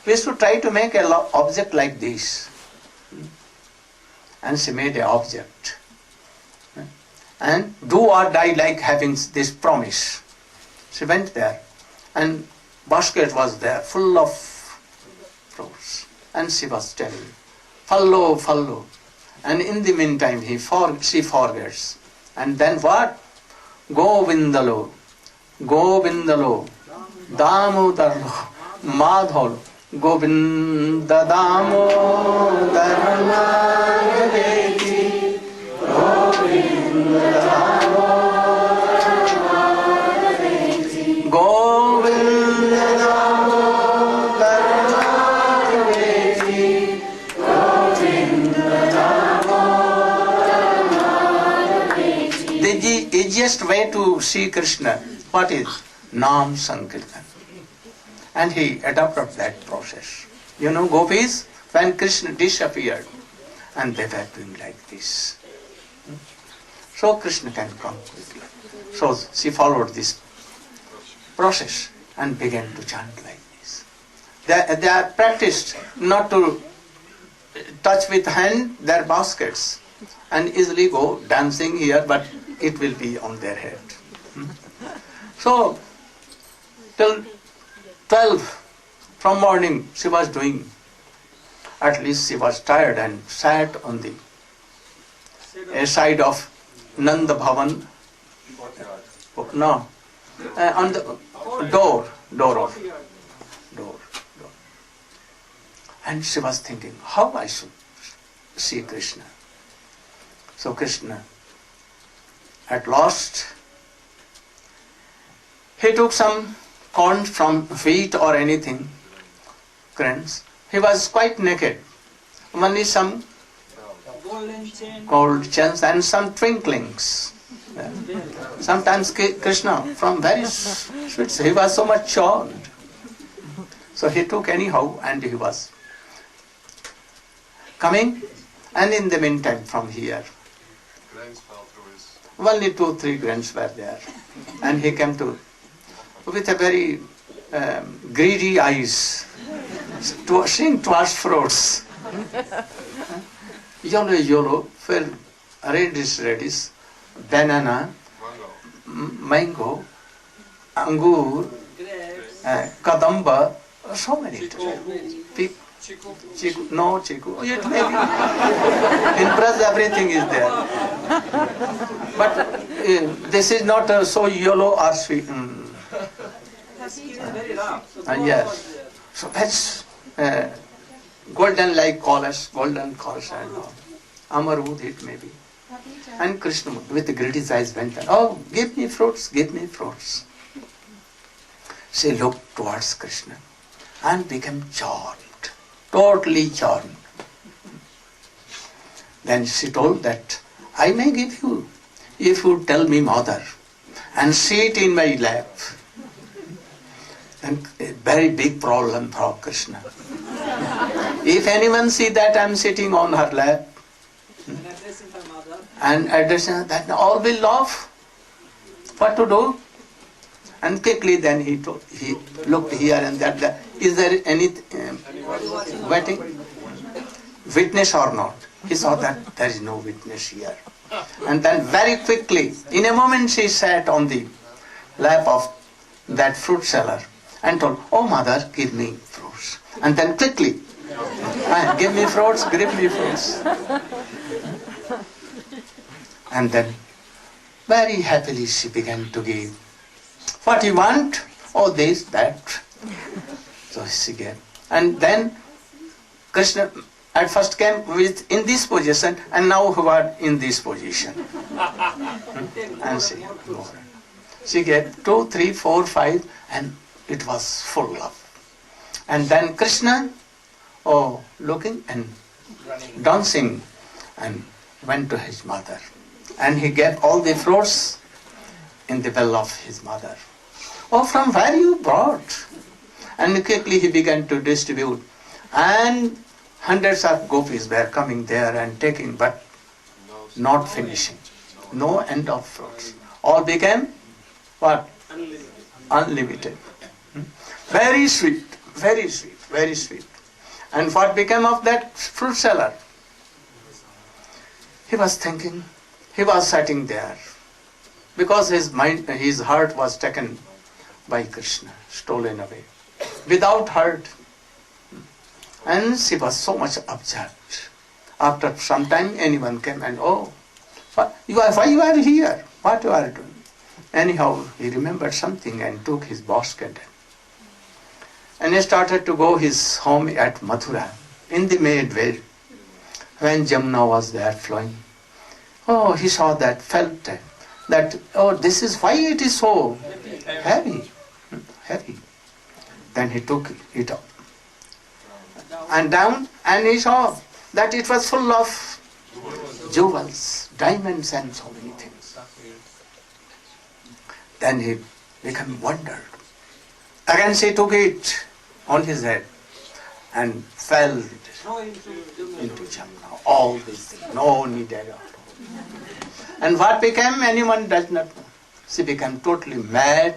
We should try to make an object like this. And she made an object. And do or die like having this promise. She went there and basket was there full of fruits. And she was telling, follow, follow. And in the meantime she forgets. And then what? Govindalo, Govindalo, Damodarlo, Madholo, Govinda Damodar Madhaveti, Govinda Damodar Madhaveti, Govinda Damodar Madhaveti, Govinda Damodar Madhaveti. The easiest way to see Krishna, what is? Nam Sankirtan. And he adopted that process. You know, gopis, when Krishna disappeared, and they were doing like this. So Krishna can come quickly. So she followed this process and began to chant like this. They are practiced not to touch with hand their baskets and easily go dancing here, but it will be on their head. So till 12 from morning she was doing. At least she was tired and sat on the side of Nanda Bhavan. No, on the door. And she was thinking, how I should see Krishna. So Krishna, at last, he took some corn from wheat or anything, grains. He was quite naked. Only some gold chains and some twinklings. Sometimes Krishna, from very sweet, he was so much charmed. So he took anyhow and he was coming, and in the meantime from here, only 2-3 grains were there. And he came to with a very greedy eyes, seeing towards fruits. Yellow, fair, reddish, banana, mango, angur, kadamba, so many. Chiku, no chiku, it may be. In Brazil everything is there. But this is not so yellow or sweet. Yes. So that's golden like colors and all. Amarud it may be. And Krishna with greedy eyes went on, oh, give me fruits, give me fruits. She looked towards Krishna and became charmed, totally charmed. Then she told that, I may give you, if you tell me mother, and sit in my lap. And a very big problem for Krishna. If anyone see that I am sitting on her lap and addressing her, that all will laugh. What to do? And quickly then he looked here and there. Is there any witness or not? He saw that there is no witness here. And then very quickly, in a moment she sat on the lap of that fruit seller and told, oh mother, give me fruits. And then quickly, give me fruits, give me fruits. And then very happily she began to give. What you want? Oh, this, that. So she gave. And then Krishna at first came with in this position and now who are in this position. And she gave 2, 3, 4, 5 and it was full of. And then Krishna, looking and dancing and went to his mother. And he gave all the fruits in the well of his mother. Oh, from where you brought? And quickly he began to distribute. And hundreds of gopis were coming there and taking, but not finishing. No end of fruits. All became what? Unlimited. Very sweet, very sweet, very sweet. And what became of that fruit seller? He was thinking, he was sitting there because his mind, his heart was taken by Krishna, stolen away, without hurt. And she was so much upset. After some time, anyone came and, why you are here? What you are doing? Anyhow, he remembered something and took his basket. And he started to go his home at Mathura, in the maid way, when Jamuna was there flowing. Oh, he saw that, felt that, this is why it is so heavy. Heavy. Then he took it up and down, and he saw that it was full of jewels, diamonds and so many things. Then he became wondered. Again she took it on his head and fell into Jamuna. All these things, no need at all. And what became, anyone does not know. She became totally mad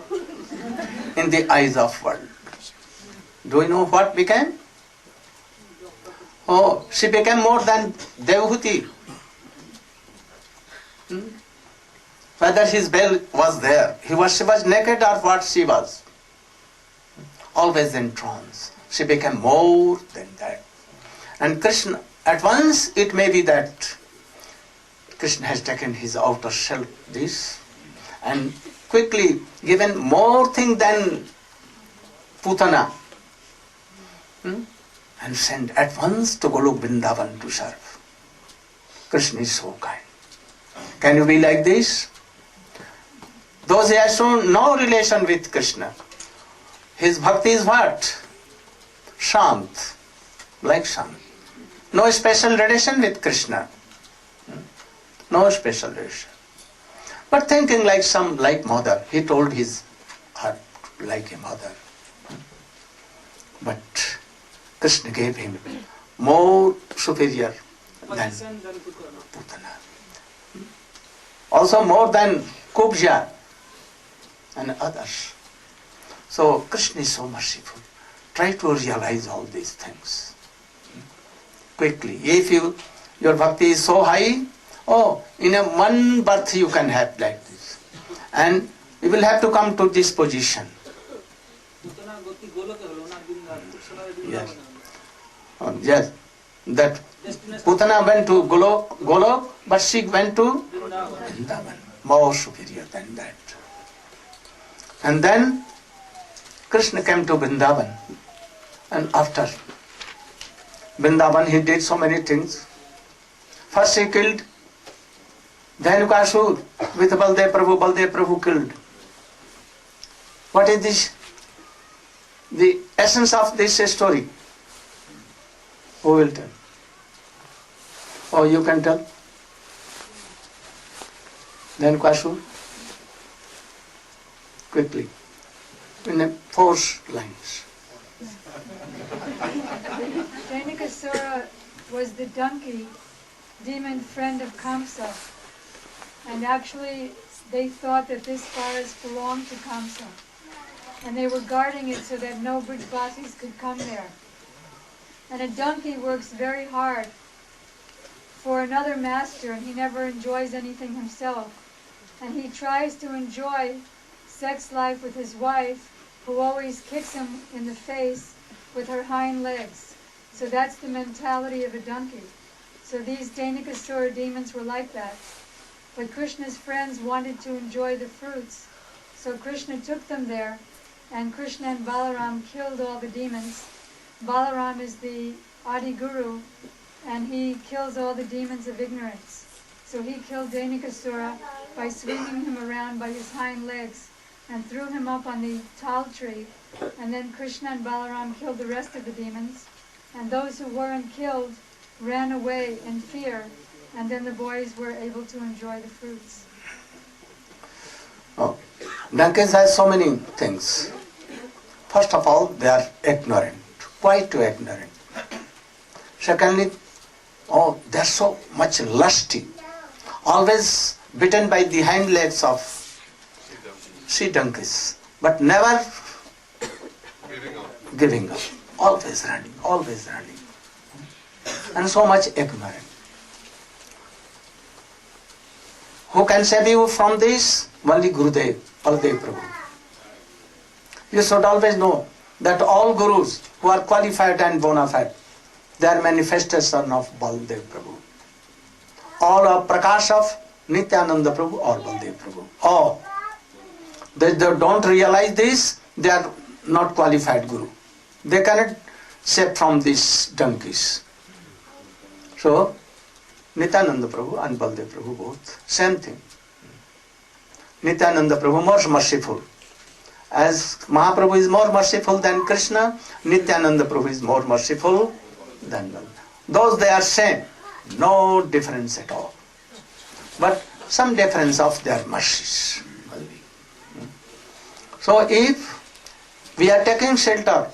in the eyes of world. Do you know what became? Oh, she became more than Devhuti. Whether his bell was there, she was naked or what she was. Always in trance. She became more than that. And Krishna, at once it may be that Krishna has taken his outer shell, this, and quickly given more thing than Putana. And sent at once to Golok Vrindavan to serve. Krishna is so kind. Can you be like this? Those who have shown no relation with Krishna, his bhakti is what? Shant, like Shant. No special relation with Krishna. No special relation. But thinking like mother, he told his heart like a mother. But Krishna gave him more superior than Putana. Also more than Kubja and others. So Krishna is so merciful. Try to realize all these things quickly. If your bhakti is so high, in a one birth you can have like this. And you will have to come to this position. Yes. Yes. That Putana went to Golok, but she went to Vrindavan. More superior than that. And then Krishna came to Vrindavan. And after Vrindavan he did so many things. First he killed Dhenukasur with Baldev Prabhu killed. What is this? The essence of this story. Who will tell? You can tell. Dhenukasur. Quickly. In 4 lines. Dhenukasura was the donkey demon friend of Kamsa. And actually they thought that this forest belonged to Kamsa. And they were guarding it so that no Brijvasis could come there. And a donkey works very hard for another master, and he never enjoys anything himself. And he tries to enjoy sex life with his wife, who always kicks him in the face with her hind legs. So that's the mentality of a donkey. So these Dhenukasura demons were like that. But Krishna's friends wanted to enjoy the fruits. So Krishna took them there, and Krishna and Balaram killed all the demons. Balaram is the Adi Guru, and he kills all the demons of ignorance. So he killed Denikasura by swinging him around by his hind legs and threw him up on the tal tree. And then Krishna and Balaram killed the rest of the demons. And those who weren't killed ran away in fear. And then the boys were able to enjoy the fruits. Oh, donkeys have so many things. First of all, they are ignorant, quite too ignorant. Secondly, oh, they are so much lusty, always bitten by the hind legs of she donkeys, but never giving up, always running, and so much ignorant. Who can save you from this? Only Gurudev, Baldev Prabhu. You should always know that all gurus who are qualified and bona fide, they are manifestation of Baldev Prabhu. All are Prakash of Nityananda Prabhu or Baldev Prabhu. Oh, they don't realize this, they are not qualified guru. They cannot save from these donkeys. So, Nityananda Prabhu and Baldev Prabhu both, same thing. Nityananda Prabhu more merciful. As Mahaprabhu is more merciful than Krishna, Nityananda Prabhu is more merciful than Baldev. Those they are same, no difference at all. But some difference of their mercies. So if we are taking shelter,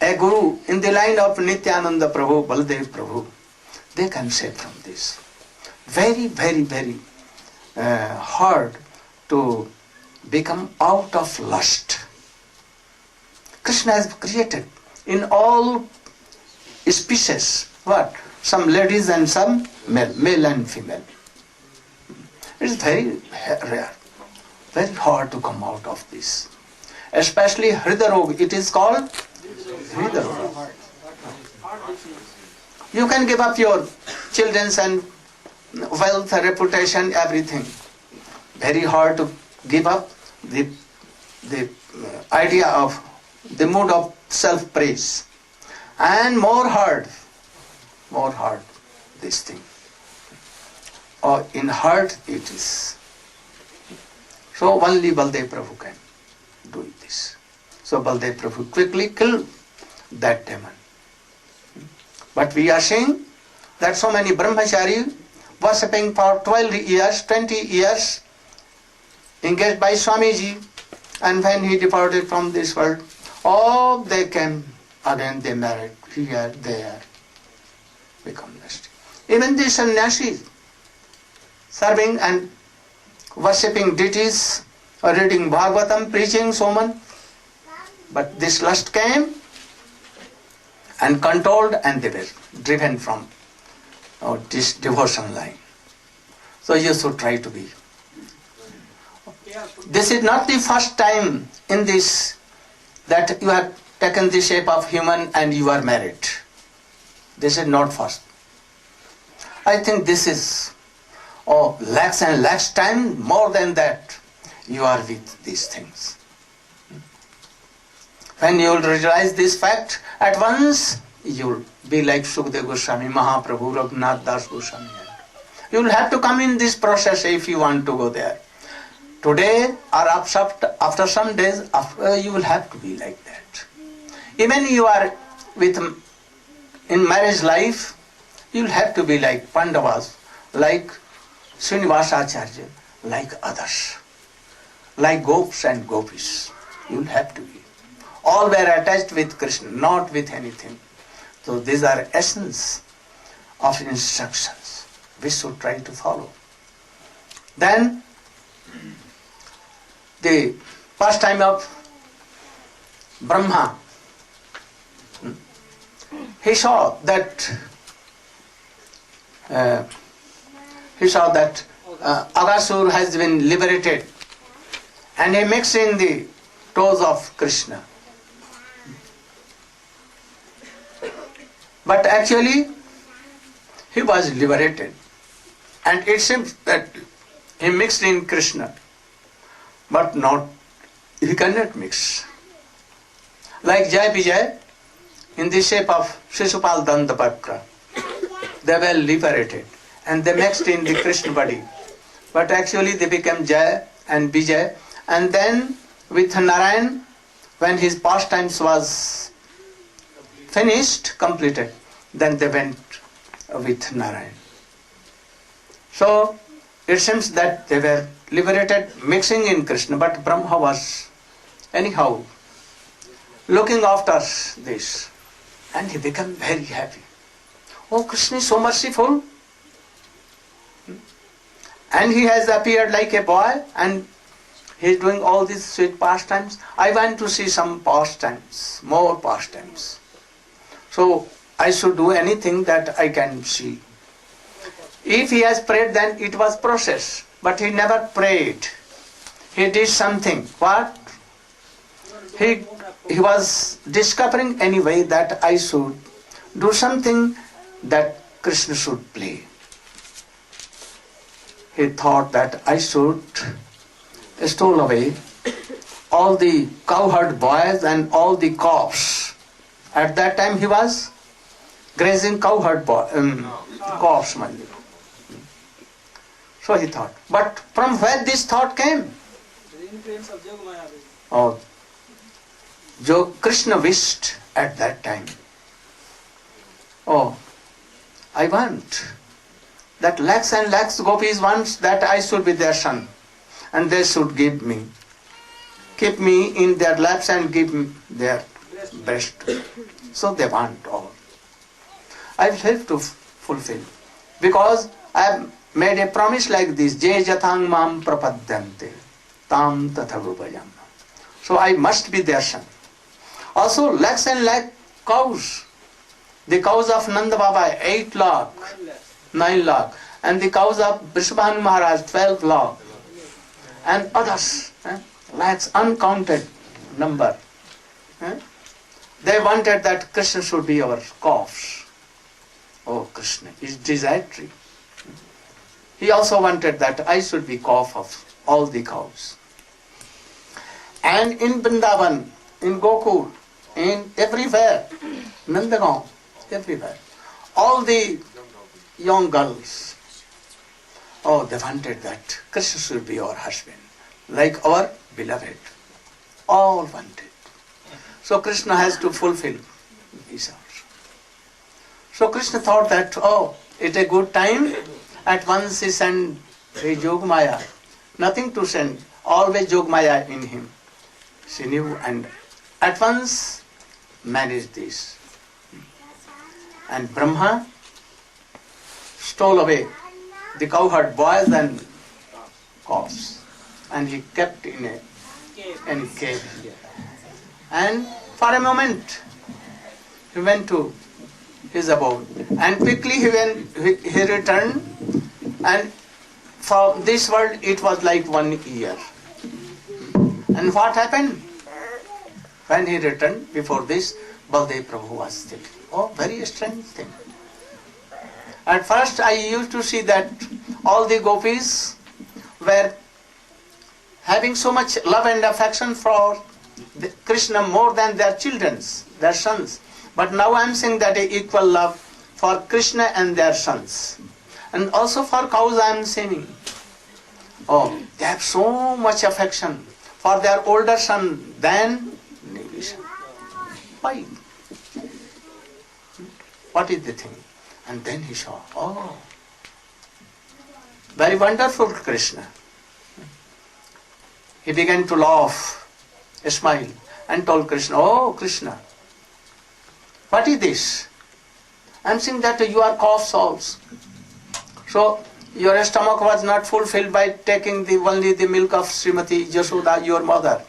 a guru in the line of Nityananda Prabhu, Baldev Prabhu, they can save from this. Very, very, very hard to become out of lust. Krishna has created in all species, what? Some ladies and some male and female. It is very rare, very hard to come out of this. Especially Hridaya Roga, it is called Hridaya Roga. You can give up your children's and wealth, reputation, everything. Very hard to give up the idea of the mood of self-praise. And more hard this thing. Or in heart it is. So only Baldev Prabhu can do this. So Baldev Prabhu quickly killed that demon. But we are seeing that so many brahmachari worshipping for 12 years, 20 years, engaged by Swamiji, and when he departed from this world, oh, they came again, they married here, there, become nasty. Even the sannyasis, serving and worshipping deities, or reading Bhagavatam, preaching so much, but this lust came and controlled, and they were driven from this devotion line. So you should try to be. This is not the first time in this that you have taken the shape of human and you are married. This is not first. I think this is lakhs and lakhs time, more than that, you are with these things. When you will realize this fact, at once you will be like Sukadeva Goswami, Mahaprabhu, Raghunath Das Goswami. You will have to come in this process if you want to go there. Today or after some days, you will have to be like that. Even you are in marriage life, you will have to be like Pandavas, like Srinivasacharya, like others, like Gops and Gopis. You will have to be. All were attached with Krishna, not with anything. So these are essence of instructions we should try to follow. Then the pastime of Brahma, he saw that Aghasur has been liberated, and he mixed in the toes of Krishna. But actually, he was liberated, and it seems that he mixed in Krishna, but he cannot mix. Like Jai Vijay, in the shape of Shishupal Dandapakra, they were liberated and they mixed in the Krishna body. But actually they became Jaya and Vijay. And then with Narayan, when his pastimes was finished, completed, then they went with Narayan. So it seems that they were liberated mixing in Krishna, but Brahma was anyhow looking after this, and he became very happy. Oh, Krishna is so merciful, and he has appeared like a boy, and he is doing all these sweet pastimes. I want to see some pastimes, more pastimes. So I should do anything that I can see. If he has prayed, then it was process, but he never prayed. He did something. What? He was discovering anyway that I should do something that Krishna should play. He thought that I should stole away all the cowherd boys and all the calves. At that time he was grazing cowherd calves. So he thought. But from where this thought came? The influence of Yogamaya. Oh, Krishna wished at that time. Oh, I want that lakhs and lakhs gopis want that I should be their son, and they should keep me in their laps and give me their breast. So they want all. I will have to fulfill, because I have made a promise like this: Je jathang mam prapadyante tam tathavupayam. So I must be their son. Also lakhs and lakh cows. The cows of Nanda Baba 8 lakh, 9 lakh, and the cows of Vrishabhanu Maharaj 12 lakh, and others, lakhs, uncounted number. They wanted that Krishna should be our calves. Oh, Krishna is desiratory. He also wanted that I should be calf of all the cows. And in Vrindavan, in Gokul, in everywhere, Nandagaon, everywhere, all the young girls, oh, they wanted that Krishna should be our husband, like our beloved. All wanted. So Krishna has to fulfill his hours. So Krishna thought that, oh, it's a good time. At once he sent a Yogamaya. Nothing to send, always Yogamaya in him. She knew and at once managed this. And Brahma stole away the cowherd boys and calves, and he kept in a cave. And for a moment he went to his abode, and quickly he returned, and for this world it was like 1 year. And what happened? When he returned, before this, Baldev Prabhu was sitting. Oh, very strange thing. At first I used to see that all the gopis were having so much love and affection for Krishna more than their children, their sons. But now I am seeing that equal love for Krishna and their sons. And also for cows I am seeing. Oh, they have so much affection for their older son than Nibishan. Why? What is the thing? And then he saw, oh, very wonderful Krishna. He began to laugh, smile, and told Krishna, oh Krishna, what is this? I am seeing that you are calf souls. So your stomach was not fulfilled by taking only the milk of Srimati Yashoda, your mother.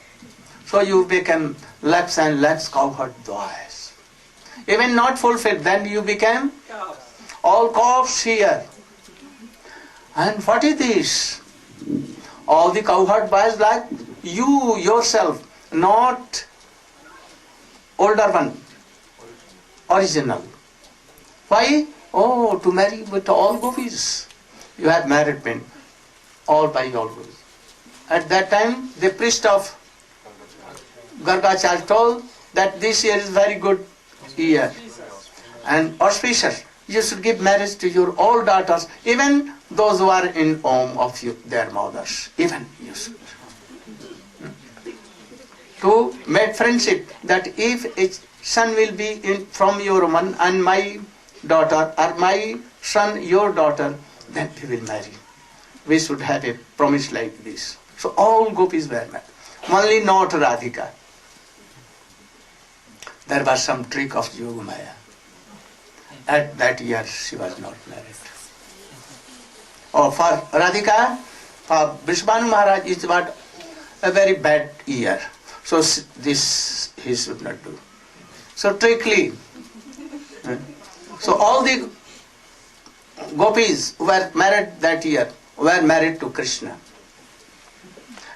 So you became lakhs and lakhs cowherd boys. Even not fulfilled, then you became all calves here. And what is this? All the cowherd boys like you yourself, not older one, original. Why? Oh, to marry with all gopis. You have married men, all by all gopis. At that time, the priest of Gargacharya told that this year is very good year and auspicious. you should give marriage to your all daughters, even those who are in home of their mothers. Even you should. To make friendship, that if a son will be from your woman and my daughter, or my son your daughter, then we will marry. We should have a promise like this. So all gopis were married. Only not Radhika. There was some trick of Yogamaya. At that year she was not married. Oh, for Radhika, for Vishwanu Maharaj is what a very bad year. So this he should not do. So trickly. So all the gopis who were married that year were married to Krishna.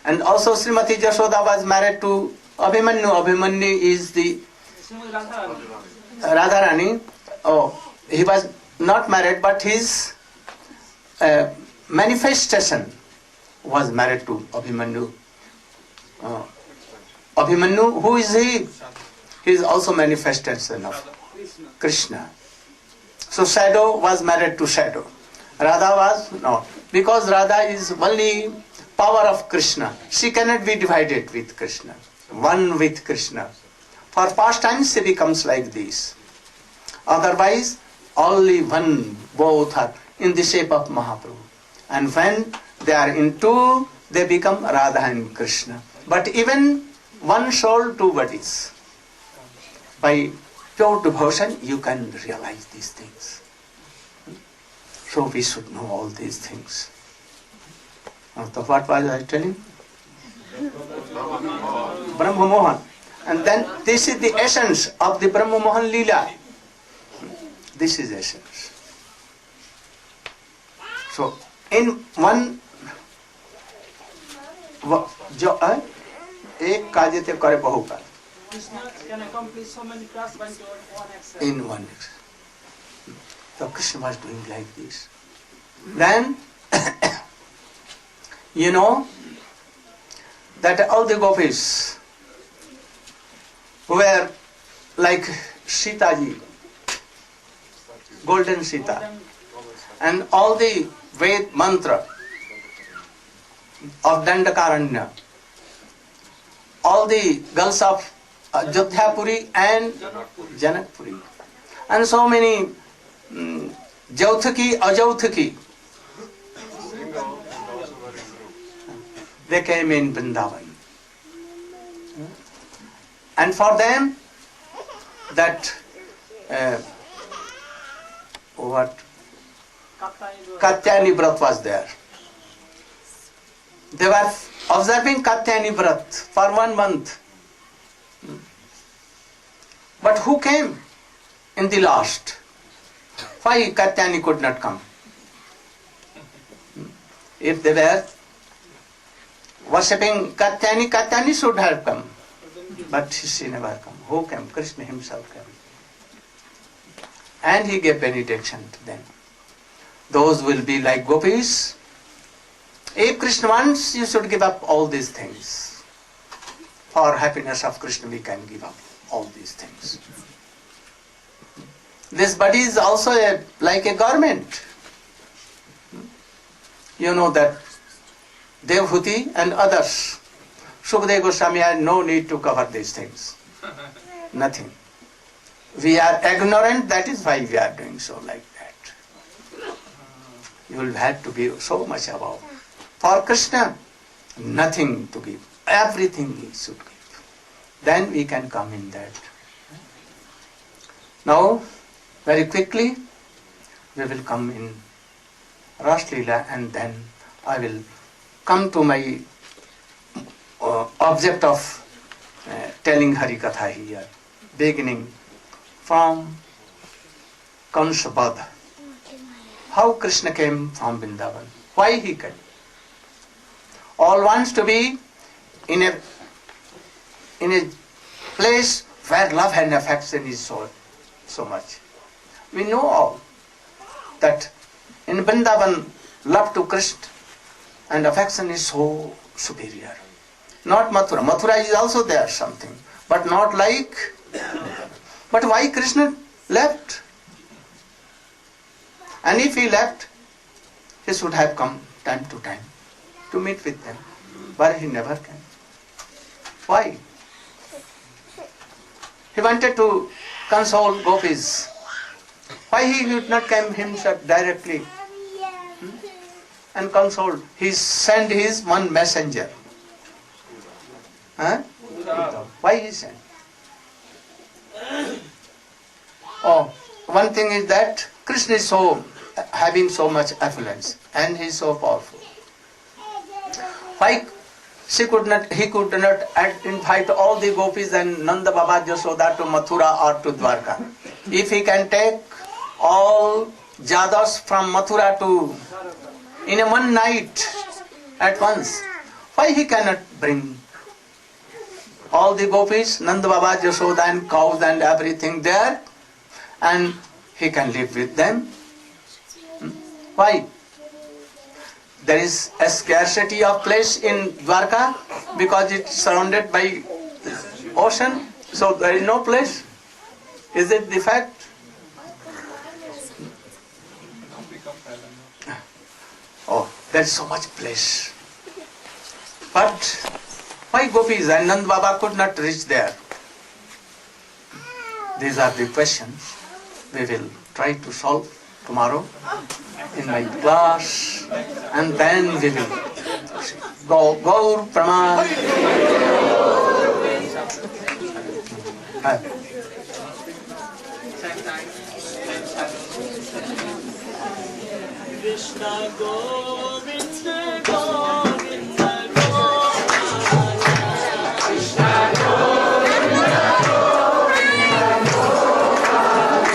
And also Srimati Jashoda was married to Abhimanyu. Abhimanyu is the Radharani. Oh, he was not married, but his manifestation was married to Abhimanyu. Abhimanyu, who is he? He is also manifestation of Krishna. So Shadow was married to Shadow. Radha was not. Because Radha is only power of Krishna. She cannot be divided with Krishna. One with Krishna. For pastimes she becomes like this. Otherwise, only one, both are in the shape of Mahaprabhu. And when they are in two, they become Radha and Krishna. But even one soul, two bodies. By pure devotion, you can realize these things. So we should know all these things. So what was I telling? Brahma Mohan. And then this is the essence of the Brahma Mohan Leela. This is essence. So in one एक कार्य ते करे बहुकाल. Krishna can accomplish so many tasks by one action. In one action. So Krishna was doing like this. Then you know that all the gopis were like Sita ji, golden Sita, and all the Ved mantra of Dandakaranya, all the girls of Jodhapuri and Janakpuri, and so many Jauthaki, Ajauthaki, they came in Vrindavan. And for them, that Katyayani Vrat was there. They were observing Katyayani Vrat for 1 month. But who came in the last? Why Katyayani could not come? If they were worshipping Katyayani, Katyayani should have come. But she never came. Who came? Krishna himself came. And he gave benediction to them. Those will be like gopis. If Krishna wants, you should give up all these things. For happiness of Krishna, we can give up all these things. This body is also like a garment. You know that Devhuti and others, Sukadeva Goswami had no need to cover these things. Nothing. We are ignorant, that is why we are doing so like that. You will have to give so much about. For Krishna, nothing to give. Everything he should give. Then we can come in that. Now, very quickly, we will come in Ras Leela, and then I will come to my object of telling Hari Katha here, beginning from Kansa Vadha. How Krishna came from Vrindavan. Why he came. All wants to be in a place where love and affection is so much. We know all that in Vrindavan, love to Krishna and affection is so superior. Not Mathura. Mathura is also there something, but not like. But why Krishna left? he left, he should have come time to time to meet with them, but he never came. Why? He wanted to console gopis. Why he did not come himself directly and console? He sent his one messenger. Huh? Why he sent? Oh, one thing is that Krishna is having so much affluence and he is so powerful. Why he could not invite all the gopis and Nanda Baba Jasoda to Mathura or to Dwarka? If he can take all Jadavs from Mathura to in a one night at once, why he cannot bring all the gopis, Nanda Baba Jasoda and cows and everything there, and he can live with them? Why? There is a scarcity of place in Dwarka because it's surrounded by ocean, so there is no place. Is it the fact? Oh, there is so much place. But why gopis and Nand Baba could not reach there? These are the questions we will try to solve tomorrow in my class, and then we will go Gaur Praman. Krishna Govinda Govinda